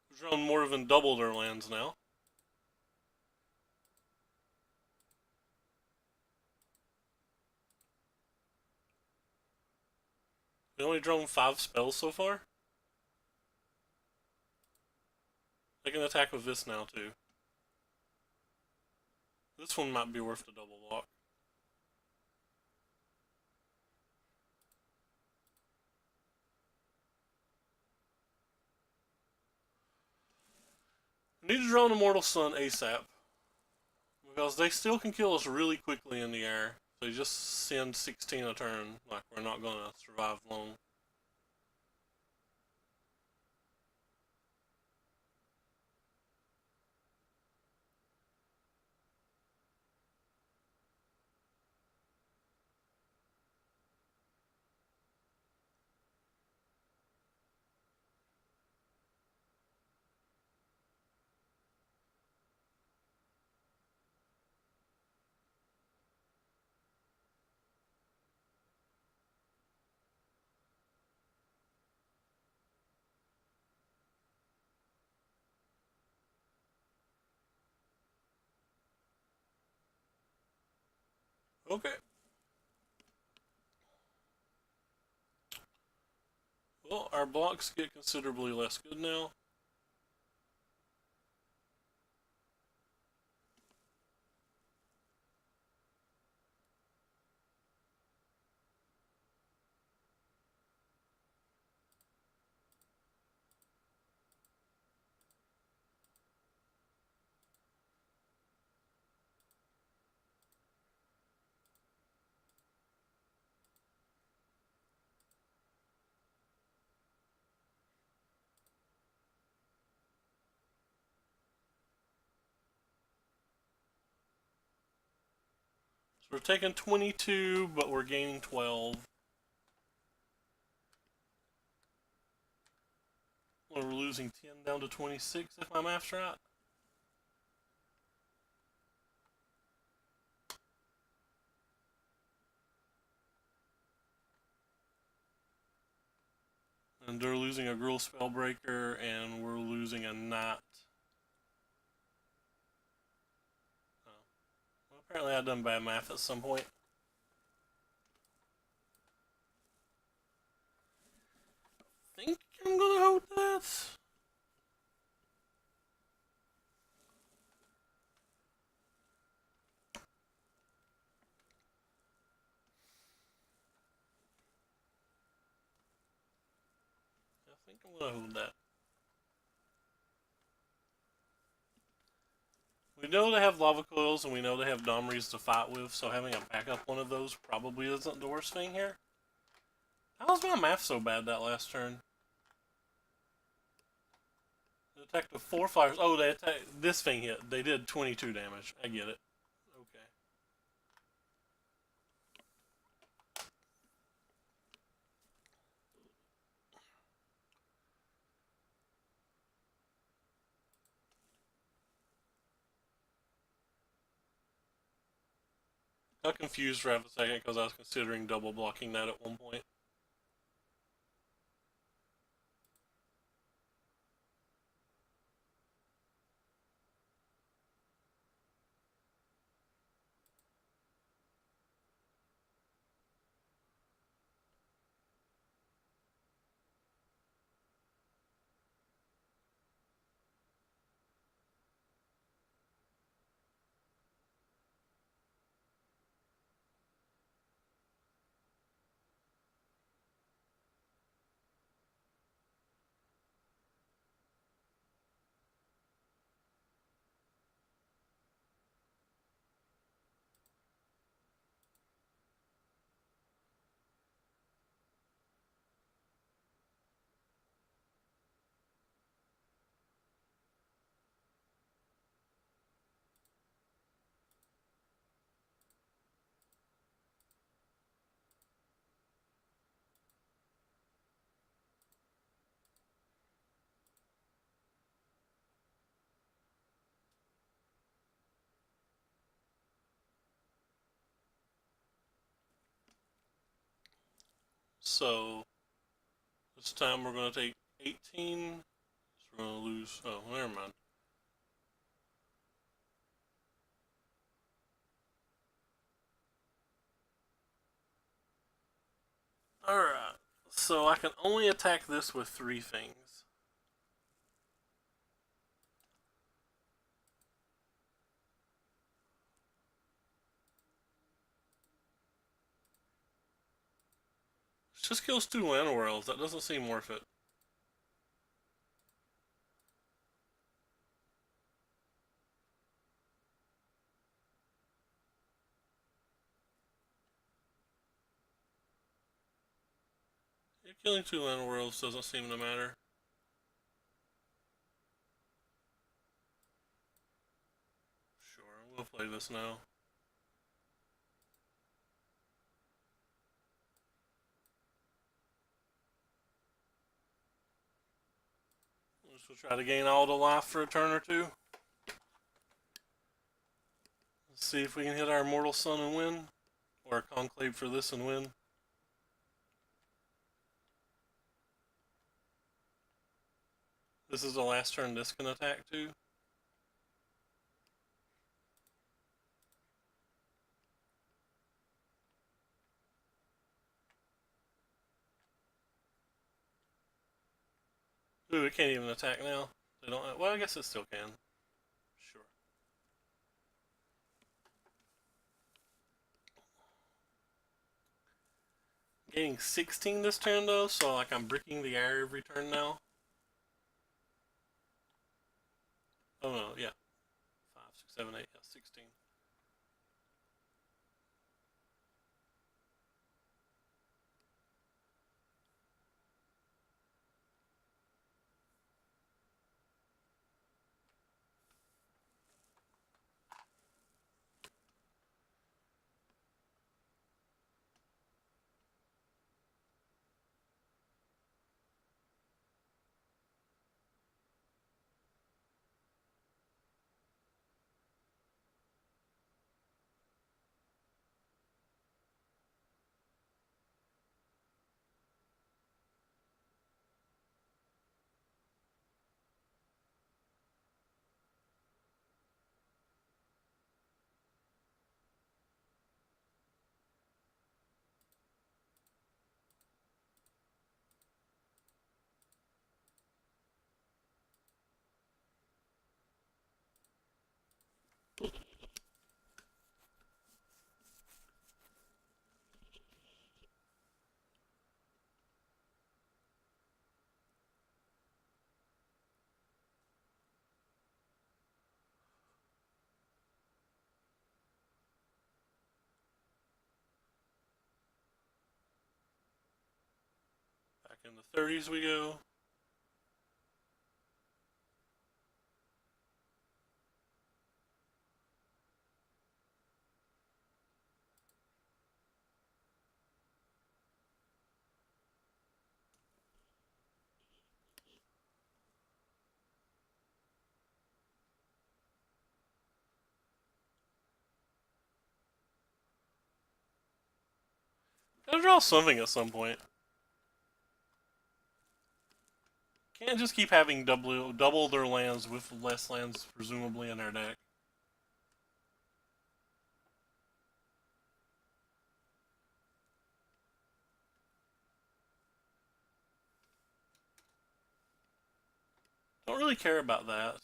We've drawn more than double their lands now. We only drawn 5 spells so far. They can attack with this now too. This one might be worth the double block. We need to draw an Immortal Sun ASAP. Because they still can kill us really quickly in the air. They just send 16 a turn. Like, we're not going to survive long. Okay. Well, our blocks get considerably less good now. So we're taking 22, but we're gaining 12. We're losing 10 down to 26 if my math's right. And they're losing a Gruul Spellbreaker, and we're losing a Knight. Oh. Well, apparently I done bad math at some point. I think I'm gonna hold that. I think I'm gonna hold that. We know they have lava coils and we know they have Domries to fight with, so having a backup one of those probably isn't the worst thing here. How was my math so bad that last turn? They attacked with 4 fires. Oh, they attacked. This thing hit. They did 22 damage. I get it. Okay. Got confused for half a second because I was considering double blocking that at one point. So this time we're going to take 18. So we're going to lose. Oh, never mind. Alright. So I can only attack this with 3 things. It just kills 2 land worlds. That doesn't seem worth it. Yeah, killing 2 land worlds doesn't seem to matter. Sure, we'll play this now. We'll try to gain all the life for a turn or two. Let's see if we can hit our Mortal Sun and win. Or a Conclave for this and win. This is the last turn this can attack too. Ooh, it can't even attack now. They don't. Well, I guess it still can. Sure. Gaining 16 this turn though, so like I'm bricking the air every turn now. Oh no, yeah. 5, 6, 7, 8, yeah, 16. Back in the 30s we go. Gotta draw something at some point. Can't just keep having double their lands with less lands presumably in their deck. Don't really care about that.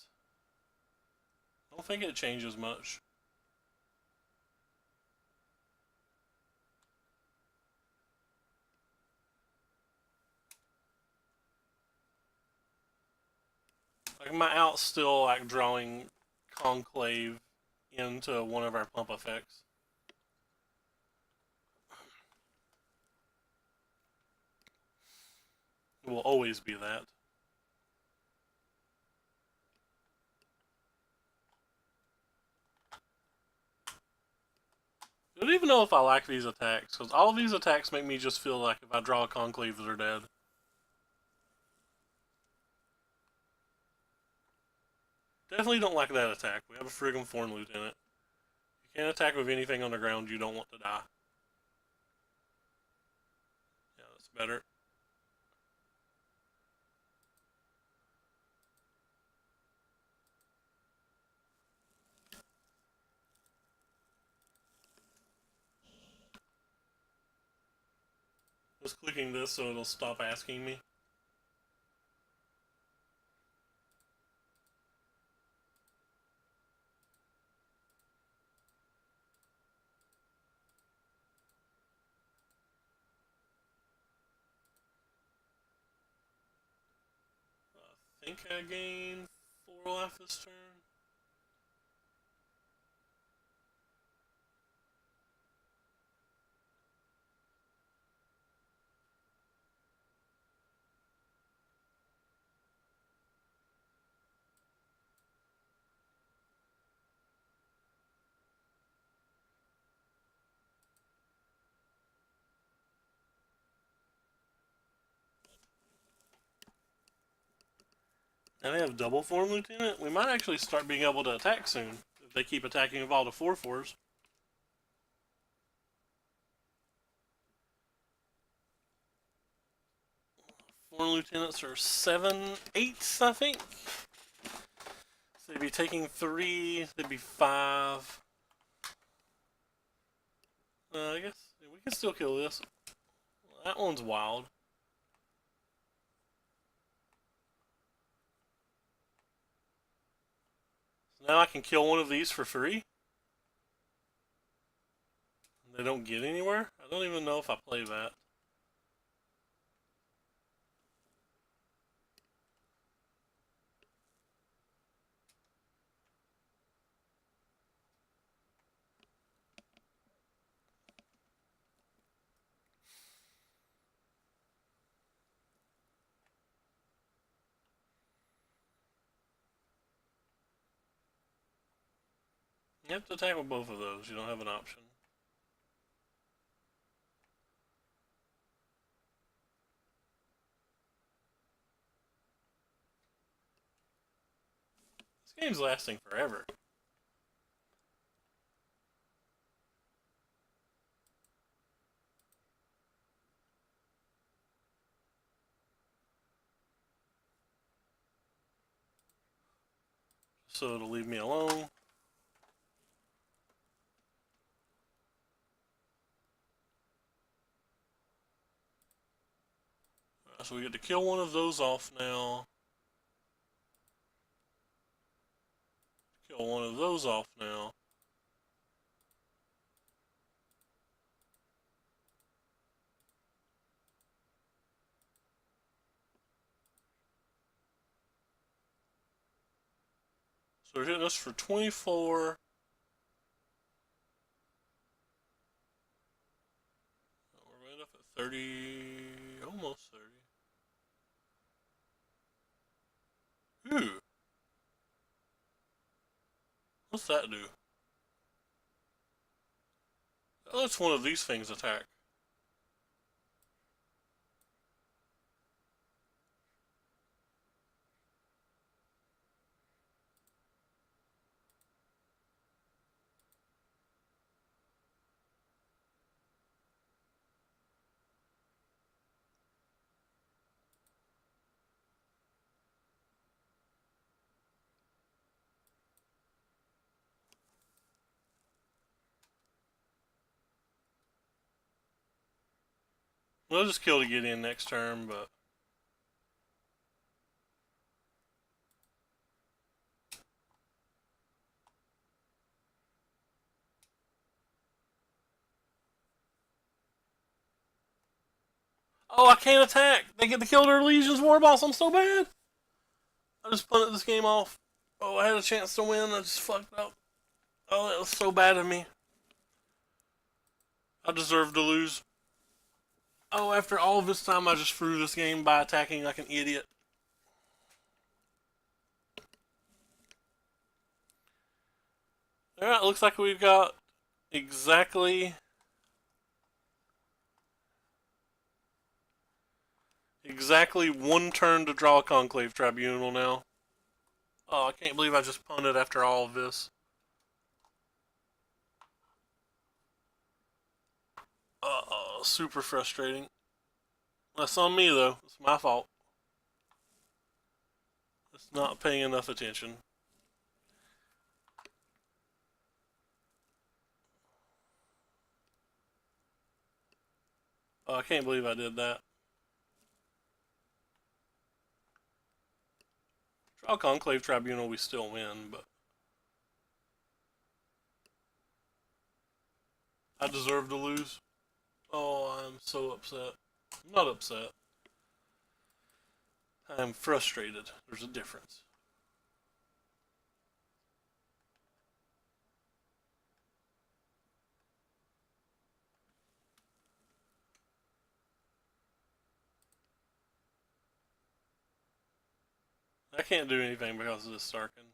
Don't think it changes much. Like my out's still like drawing Conclave into one of our pump effects. It will always be that. I don't even know if I like these attacks, because all of these attacks make me just feel like if I draw a Conclave, they're dead. Definitely don't like that attack. We have a friggin' Thorn Lieutenant. You can't attack with anything on the ground you don't want to die. Yeah, that's better. Just clicking this so it'll stop asking me. I think I gained 4 life this turn. Now they have double form lieutenant. We might actually start being able to attack soon if they keep attacking with all the 4/4s. Form lieutenants are 7/8, I think. So they'd be taking 3. They'd be 5. I guess we can still kill this. That one's wild. So now I can kill one of these for free. They don't get anywhere? I don't even know if I play that. You have to attack with both of those. You don't have an option. This game's lasting forever. So it'll leave me alone. So we get to kill one of those off now. Kill one of those off now. So they're hitting us for 24. We're right up at 30, almost 30. Ooh. What's that do? That lets one of these things attack. We'll just kill to get in next turn, but oh, I can't attack. They get to kill their Legion's War Boss. I'm so bad. I just punted this game off. Oh, I had a chance to win. I just fucked up. Oh, that was so bad of me. I deserve to lose. Oh, after all of this time, I just threw this game by attacking like an idiot. Alright, looks like we've got exactly one turn to draw a Conclave Tribunal now. Oh, I can't believe I just punted after all of this. Super frustrating. That's on me though. It's my fault. It's not paying enough attention. Oh, I can't believe I did that. Trial Conclave Tribunal, we still win, but I deserve to lose. Oh, I'm so upset. I'm not upset. I'm frustrated. There's a difference. I can't do anything because of this Sarkin.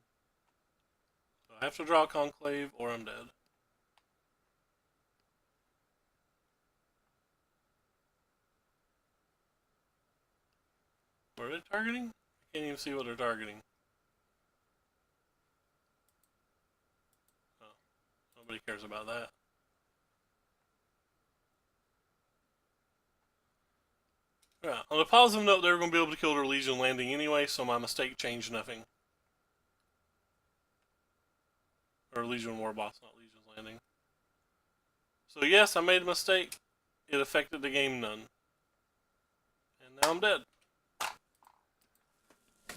So I have to draw Conclave or I'm dead. What are they targeting? I can't even see what they're targeting. Oh, nobody cares about that. Yeah, on a positive note, they were going to be able to kill their Legion landing anyway, so my mistake changed nothing. Or Legion Warboss, not Legion's landing. So yes, I made a mistake. It affected the game none. And now I'm dead.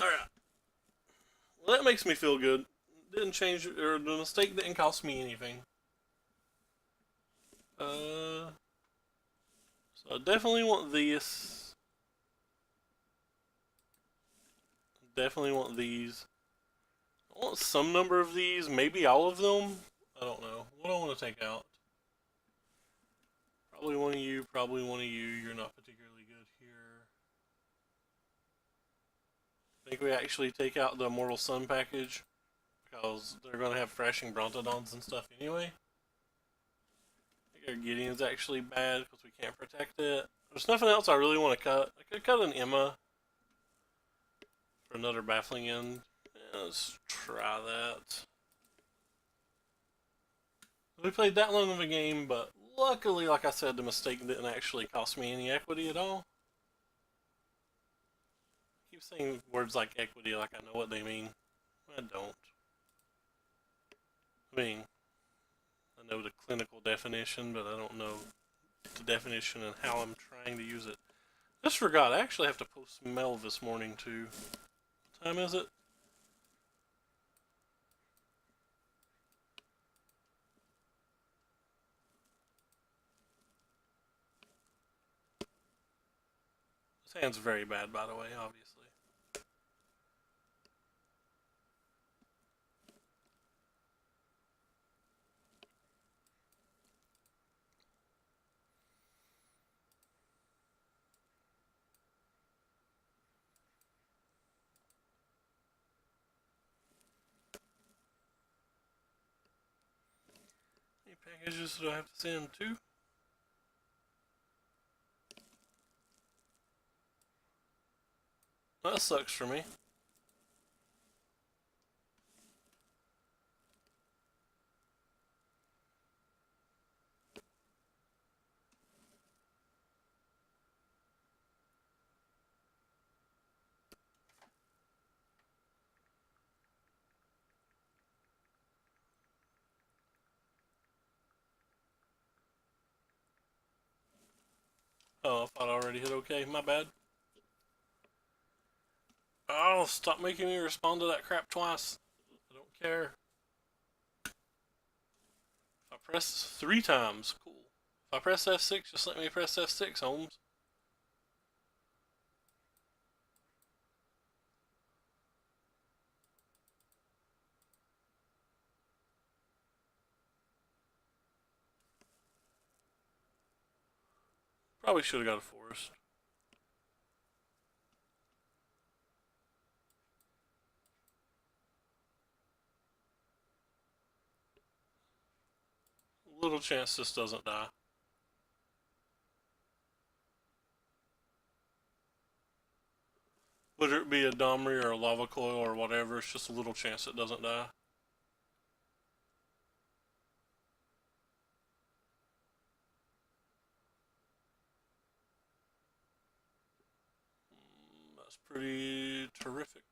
Alright. Well, that makes me feel good. Didn't change, or the mistake didn't cost me anything. So I definitely want this. Definitely want these. I want some number of these, maybe all of them. I don't know. What do I want to take out? Probably one of you, probably one of you. You're not particularly good here. I think we actually take out the Immortal Sun package because they're going to have Thrashing Brontodons and stuff anyway. I think our Gideon's actually bad because we can't protect it. There's nothing else I really want to cut. I could cut an Emma for another Baffling End. Yeah, let's try that. We played that long of a game, but luckily, like I said, the mistake didn't actually cost me any equity at all. I keep saying words like equity like I know what they mean. I don't. I mean, I know the clinical definition, but I don't know the definition and how I'm trying to use it. Just forgot, I actually have to post Mel this morning too. What time is it? This hand's very bad, by the way, obviously. Any packages do I have to send to? That sucks for me. Oh, I thought I already hit okay. My bad. Oh, stop making me respond to that crap twice. I don't care. If I press 3 times, cool. If I press F6, just let me press F6, Holmes. Probably should have got a forest. Little chance this doesn't die. Whether it be a Domri or a Lava Coil or whatever, it's just a little chance it doesn't die. That's pretty terrific.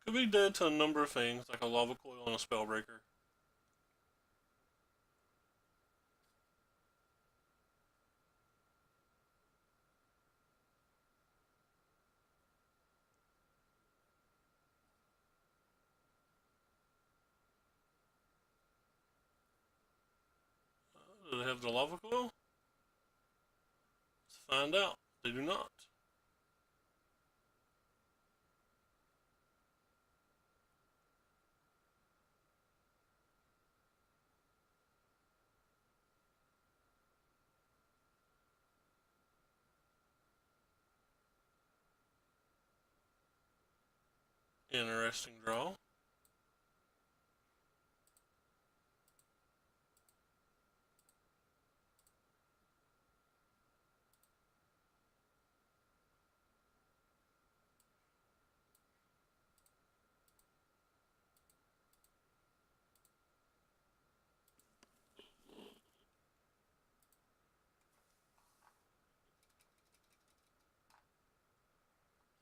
Could be dead to a number of things, like a lava coil and a spellbreaker. Do they have the lava coil? Let's find out. They do not. Interesting draw.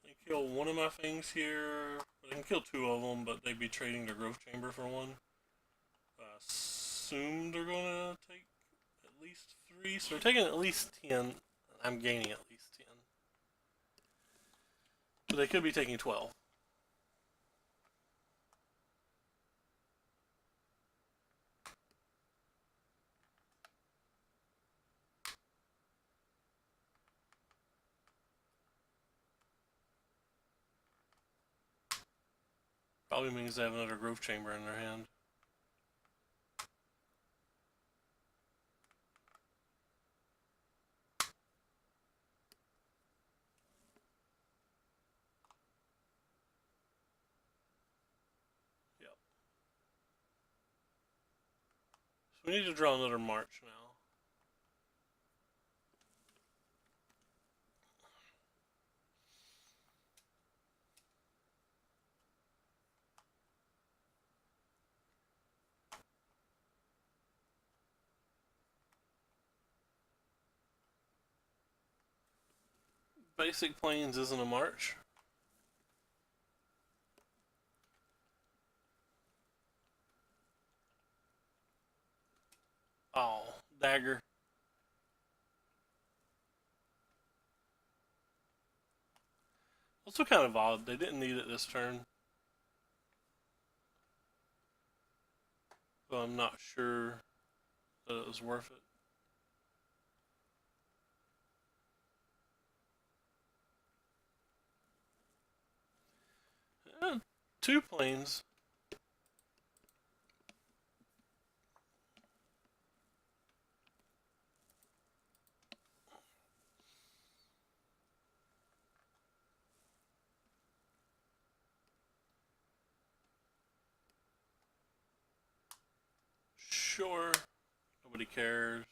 They kill one of my things here. They can kill two of them, but they'd be trading their growth chamber for one. I assume they're gonna take at least 3, so they're taking at least 10. I'm gaining at least 10. But they could be taking 12. Probably means they have another growth chamber in their hand. Yep. So we need to draw another march now. Basic Plains isn't a march. Oh, dagger. Also kind of odd. They didn't need it this turn. But I'm not sure that it was worth it. Eh, 2 plains. Sure. Nobody cares.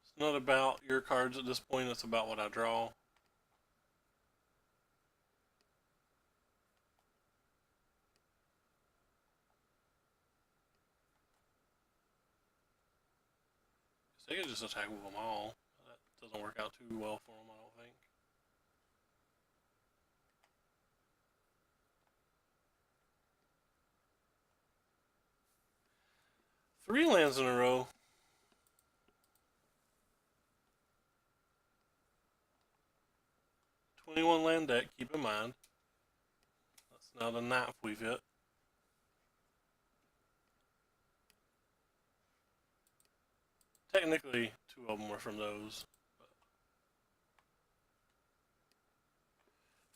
It's not about your cards at this point, it's about what I draw. They can just attack with them all. That doesn't work out too well for them, I don't think. Three lands in a row. '21 land deck, keep in mind. That's not a ninth we've hit. Technically, 2 of them were from those.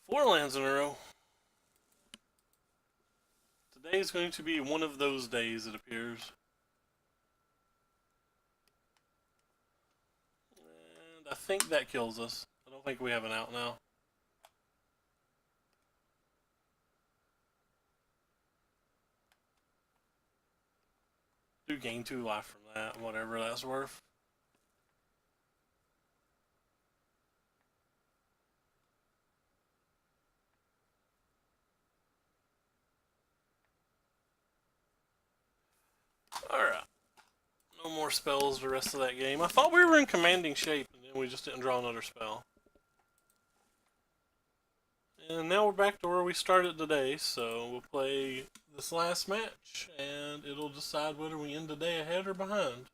4 lands in a row. Today is going to be one of those days, it appears. I think that kills us. I don't think we have an out now. Do gain 2 life from that, whatever that's worth. Alright. No more spells the rest of that game. I thought we were in commanding shape, and then we just didn't draw another spell. And now we're back to where we started today, so we'll play this last match, and it'll decide whether we end the day ahead or behind.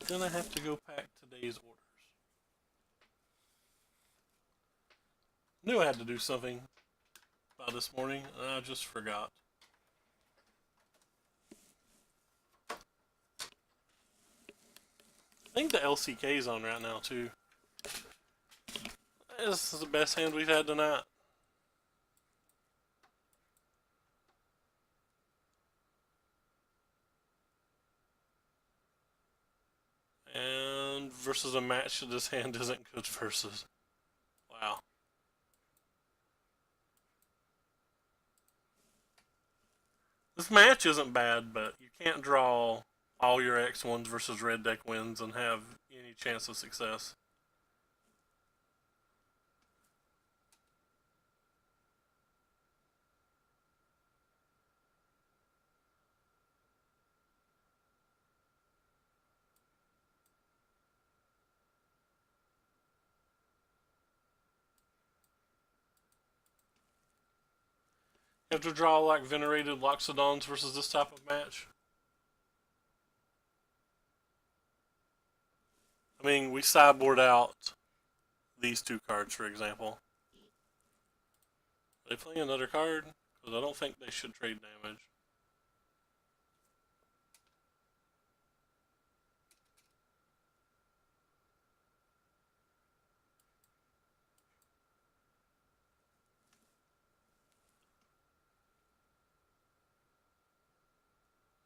Then I have to go pack today's orders. Knew I had to do something by this morning, and I just forgot. I think the LCK's on right now, too. This is the best hand we've had tonight. And versus a match that this hand isn't good versus. Wow. This match isn't bad, but you can't draw all your X1s versus red deck wins and have any chance of success. You have to draw like Venerated Loxodons versus this type of match. I mean, we sideboard out these 2 cards, for example. Are they playing another card? Because I don't think they should trade damage.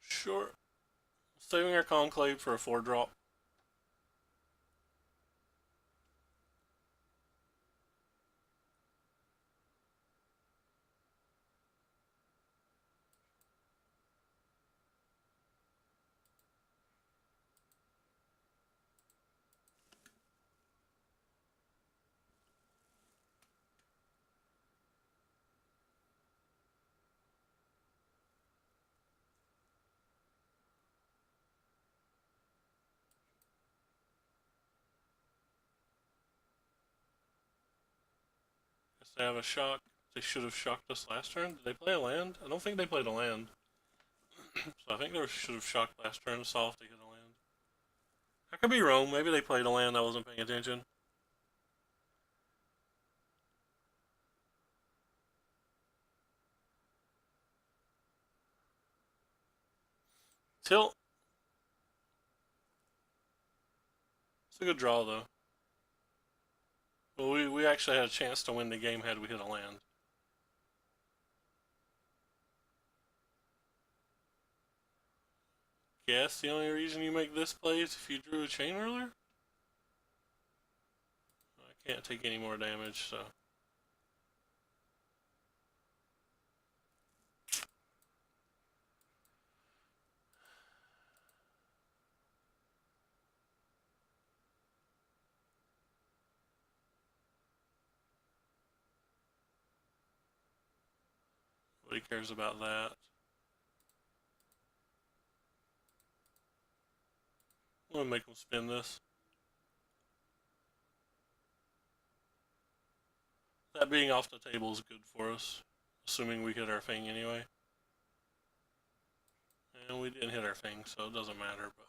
Sure. Saving our Conclave for a 4-drop. They have a shock. They should have shocked us last turn. Did they play a land? I don't think they played a land. So I think they should have shocked last turn. Saw if they hit a land. I could be wrong. Maybe they played a land. I wasn't paying attention. Tilt. It's a good draw, though. Well, we actually had a chance to win the game had we hit a land. Guess the only reason you make this play is if you drew a chain ruler? I can't take any more damage, so. Nobody cares about that. I'm gonna make them spin this. That being off the table is good for us, assuming we hit our thing anyway. And we didn't hit our thing, so it doesn't matter, but.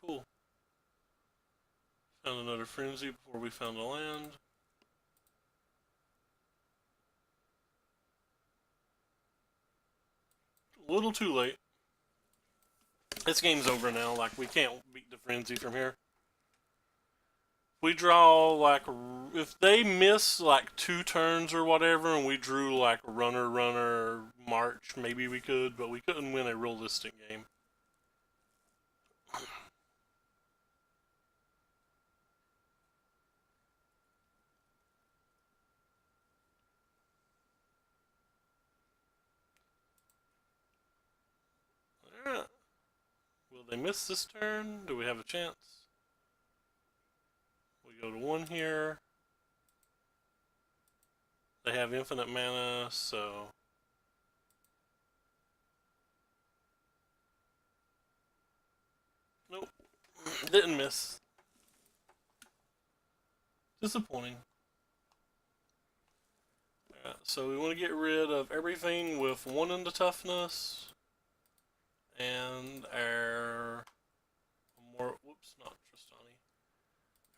Cool. Found another frenzy before we found a land. A little too late. This game's over now. Like, we can't beat the frenzy from here. We draw like if they miss like 2 turns or whatever, and we drew like runner march, maybe we could, but we couldn't win a realistic game. Alright. Will they miss this turn? Do we have a chance? We go to 1 here. They have infinite mana, so nope. Didn't miss. Disappointing. Alright, so we want to get rid of everything with 1 into toughness. And our whoops, not Tristani.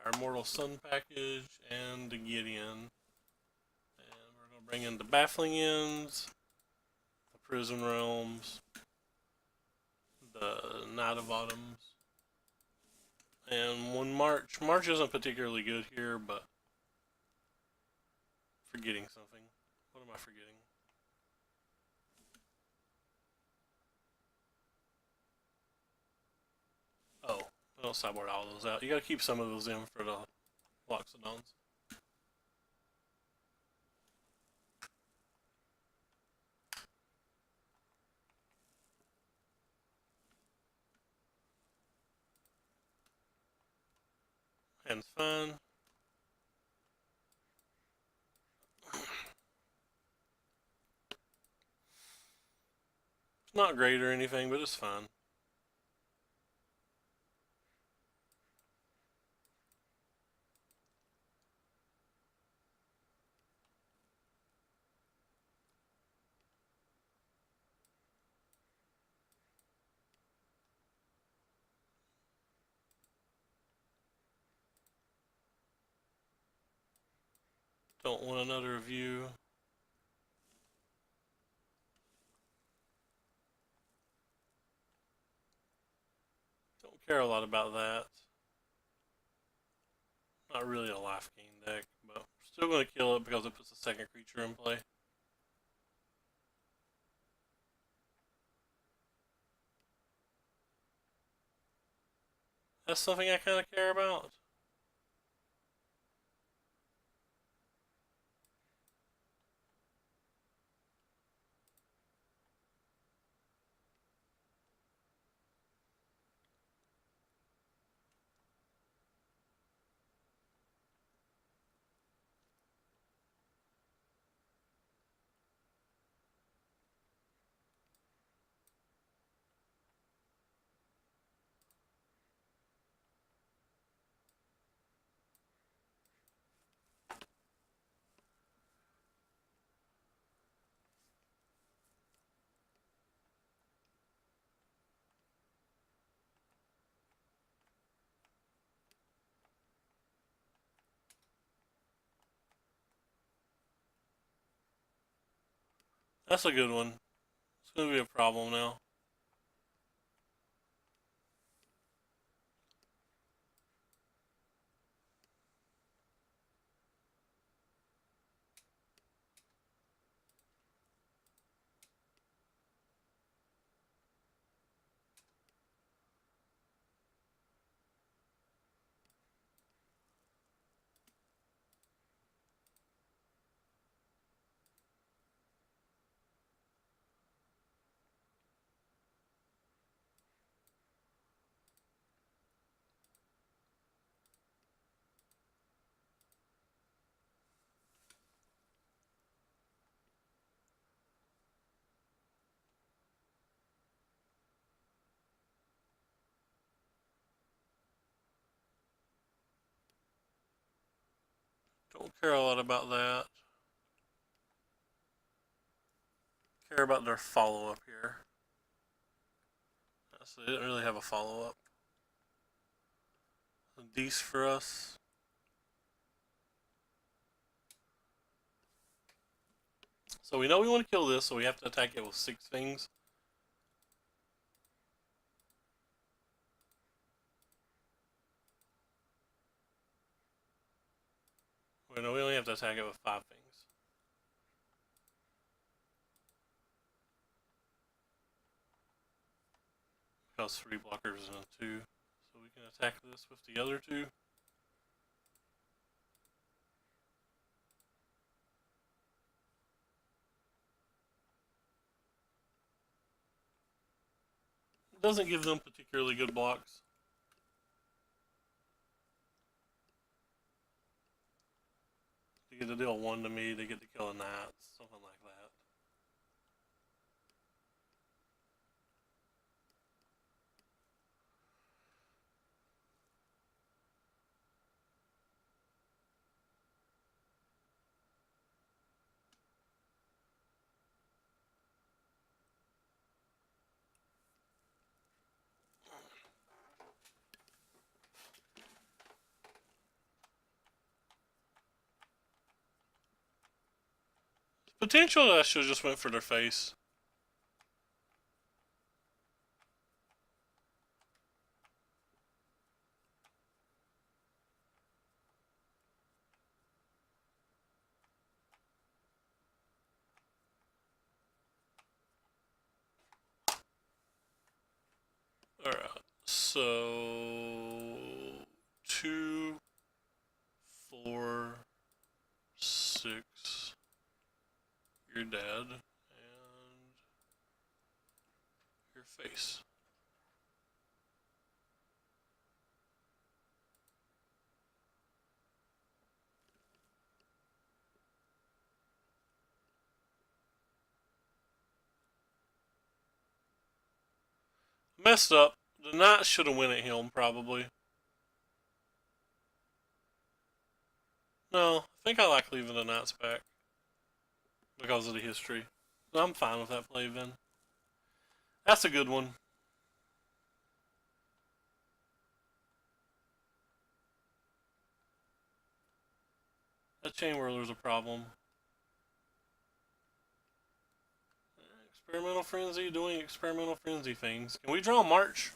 Our Immortal Sun package and the Gideon. And we're going to bring in the Baffling Ends, the Prison Realms, the Night of Autumns, and 1 March. March isn't particularly good here, but forgetting something. What am I forgetting? Oh, I don't sideboard all those out. You gotta keep some of those in for the Loxodons. Hand's fine. It's not great or anything, but it's fine. Don't want another review. Don't care a lot about that. Not really a life gain deck, but still going to kill it because it puts a second creature in play. That's something I kind of care about. That's a good one. It's going to be a problem now. Don't care a lot about that. Care about their follow-up here. So they didn't really have a follow-up. These for us. So we know we want to kill this, so we have to attack it with 6 things. Or no, we only have to attack it with 5 things. Because 3 blockers and 2. So we can attack this with the other 2. It doesn't give them particularly good blocks. They get to deal 1 to me, they get to kill a knight, something like that. Potentially, I should have just went for their face. Alright, so 2, 4, 6. You're dead, and your face. Messed up. The knight should have went at him, probably. No, I think I like leaving the knights back. Because of the history. So I'm fine with that play, then. That's a good one. That chain whirler's a problem. Experimental Frenzy doing experimental frenzy things. Can we draw March?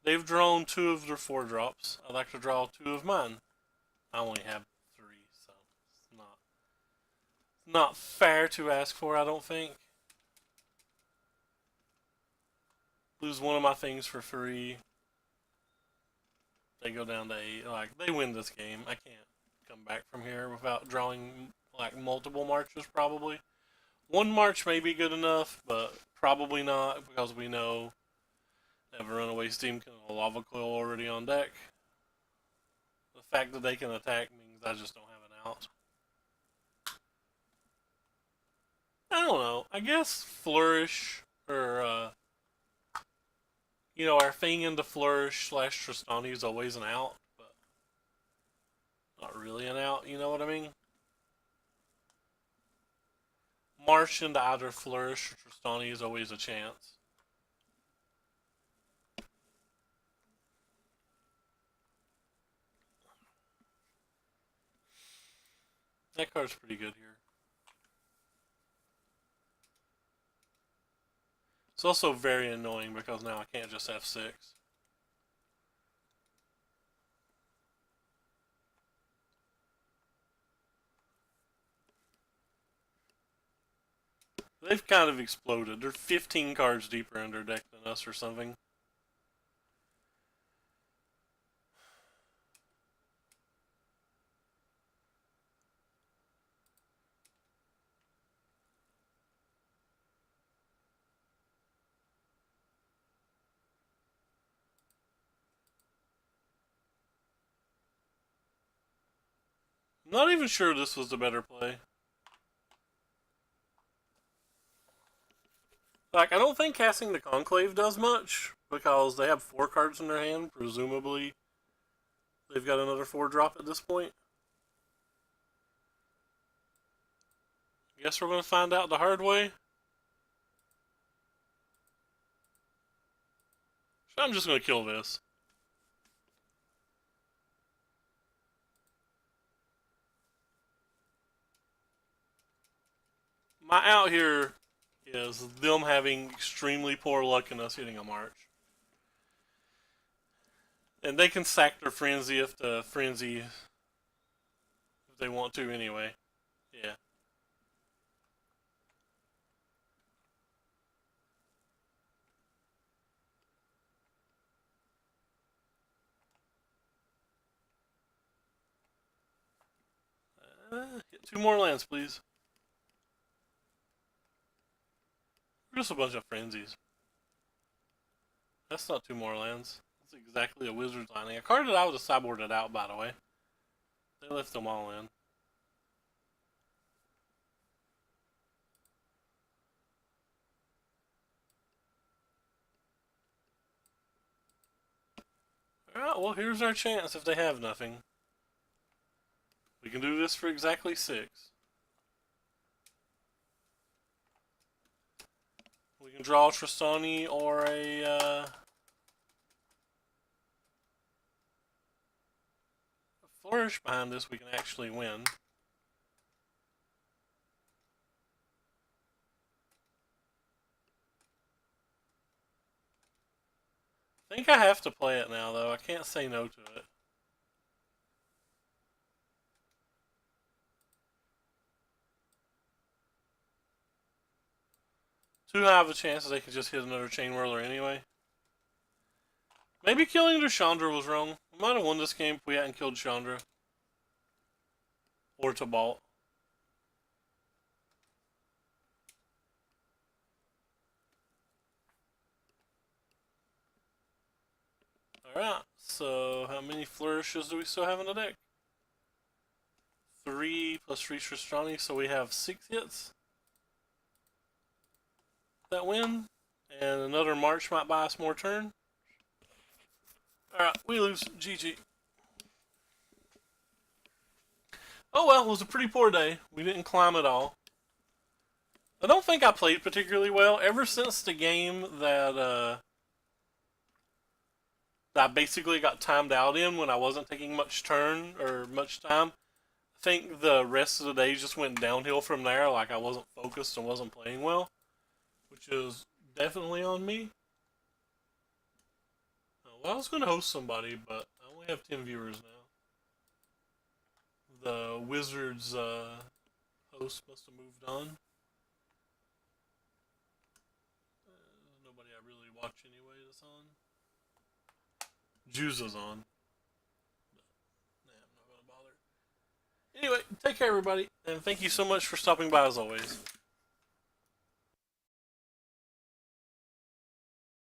They've drawn 2 of their 4 drops. I'd like to draw 2 of mine. I only have 3, so it's not fair to ask for, I don't think. Lose 1 of my things for 3. They go down to 8. Like, they win this game. I can't come back from here without drawing, like, multiple marches, probably. 1 march may be good enough, but probably not, because we know they have a runaway steam and a lava coil already on deck. The fact that they can attack means I just don't have an out. I don't know. I guess Flourish, or, our thing into Flourish / Tristani is always an out, but not really an out, you know what I mean? March into either Flourish or Tristani is always a chance. That card's pretty good here. It's also very annoying because now I can't just F6. They've kind of exploded. They're 15 cards deeper in their deck than us or something. I'm not even sure this was the better play. Like, I don't think casting the Conclave does much, because they have 4 cards in their hand. Presumably, they've got another 4 drop at this point. Guess we're going to find out the hard way. I'm just going to kill this. My out here is them having extremely poor luck in us hitting a march. And they can sack their Frenzy if the Frenzy if they want to anyway. Yeah. Get 2 more lands, please. We're just a bunch of frenzies. That's not 2 more lands. That's exactly a wizard's landing. I carded out to sideboard it out, by the way. They left them all in. Alright, well, here's our chance if they have nothing. We can do this for exactly 6. We can draw a Tristani or a flourish behind this. We can actually win. I think I have to play it now, though. I can't say no to it. Too high of a chance that they could just hit another Chain Whirler anyway. Maybe killing their Chandra was wrong. We might have won this game if we hadn't killed Chandra. Or Tobalt. Alright, so how many flourishes do we still have in the deck? 3 plus 3 Tristani, so we have 6 hits. That win. And another March might buy us more turn. Alright, we lose. GG. Oh well, it was a pretty poor day. We didn't climb at all. I don't think I played particularly well. Ever since the game that I basically got timed out in when I wasn't taking much turn or much time, I think the rest of the day just went downhill from there. Like I wasn't focused and wasn't playing well, which is definitely on me. Well, I was going to host somebody, but I only have 10 viewers now. The Wizards host must have moved on. Nobody I really watch anyway that's on. Juza's on. But, nah, I'm not going to bother. Anyway, take care everybody, and thank you so much for stopping by as always.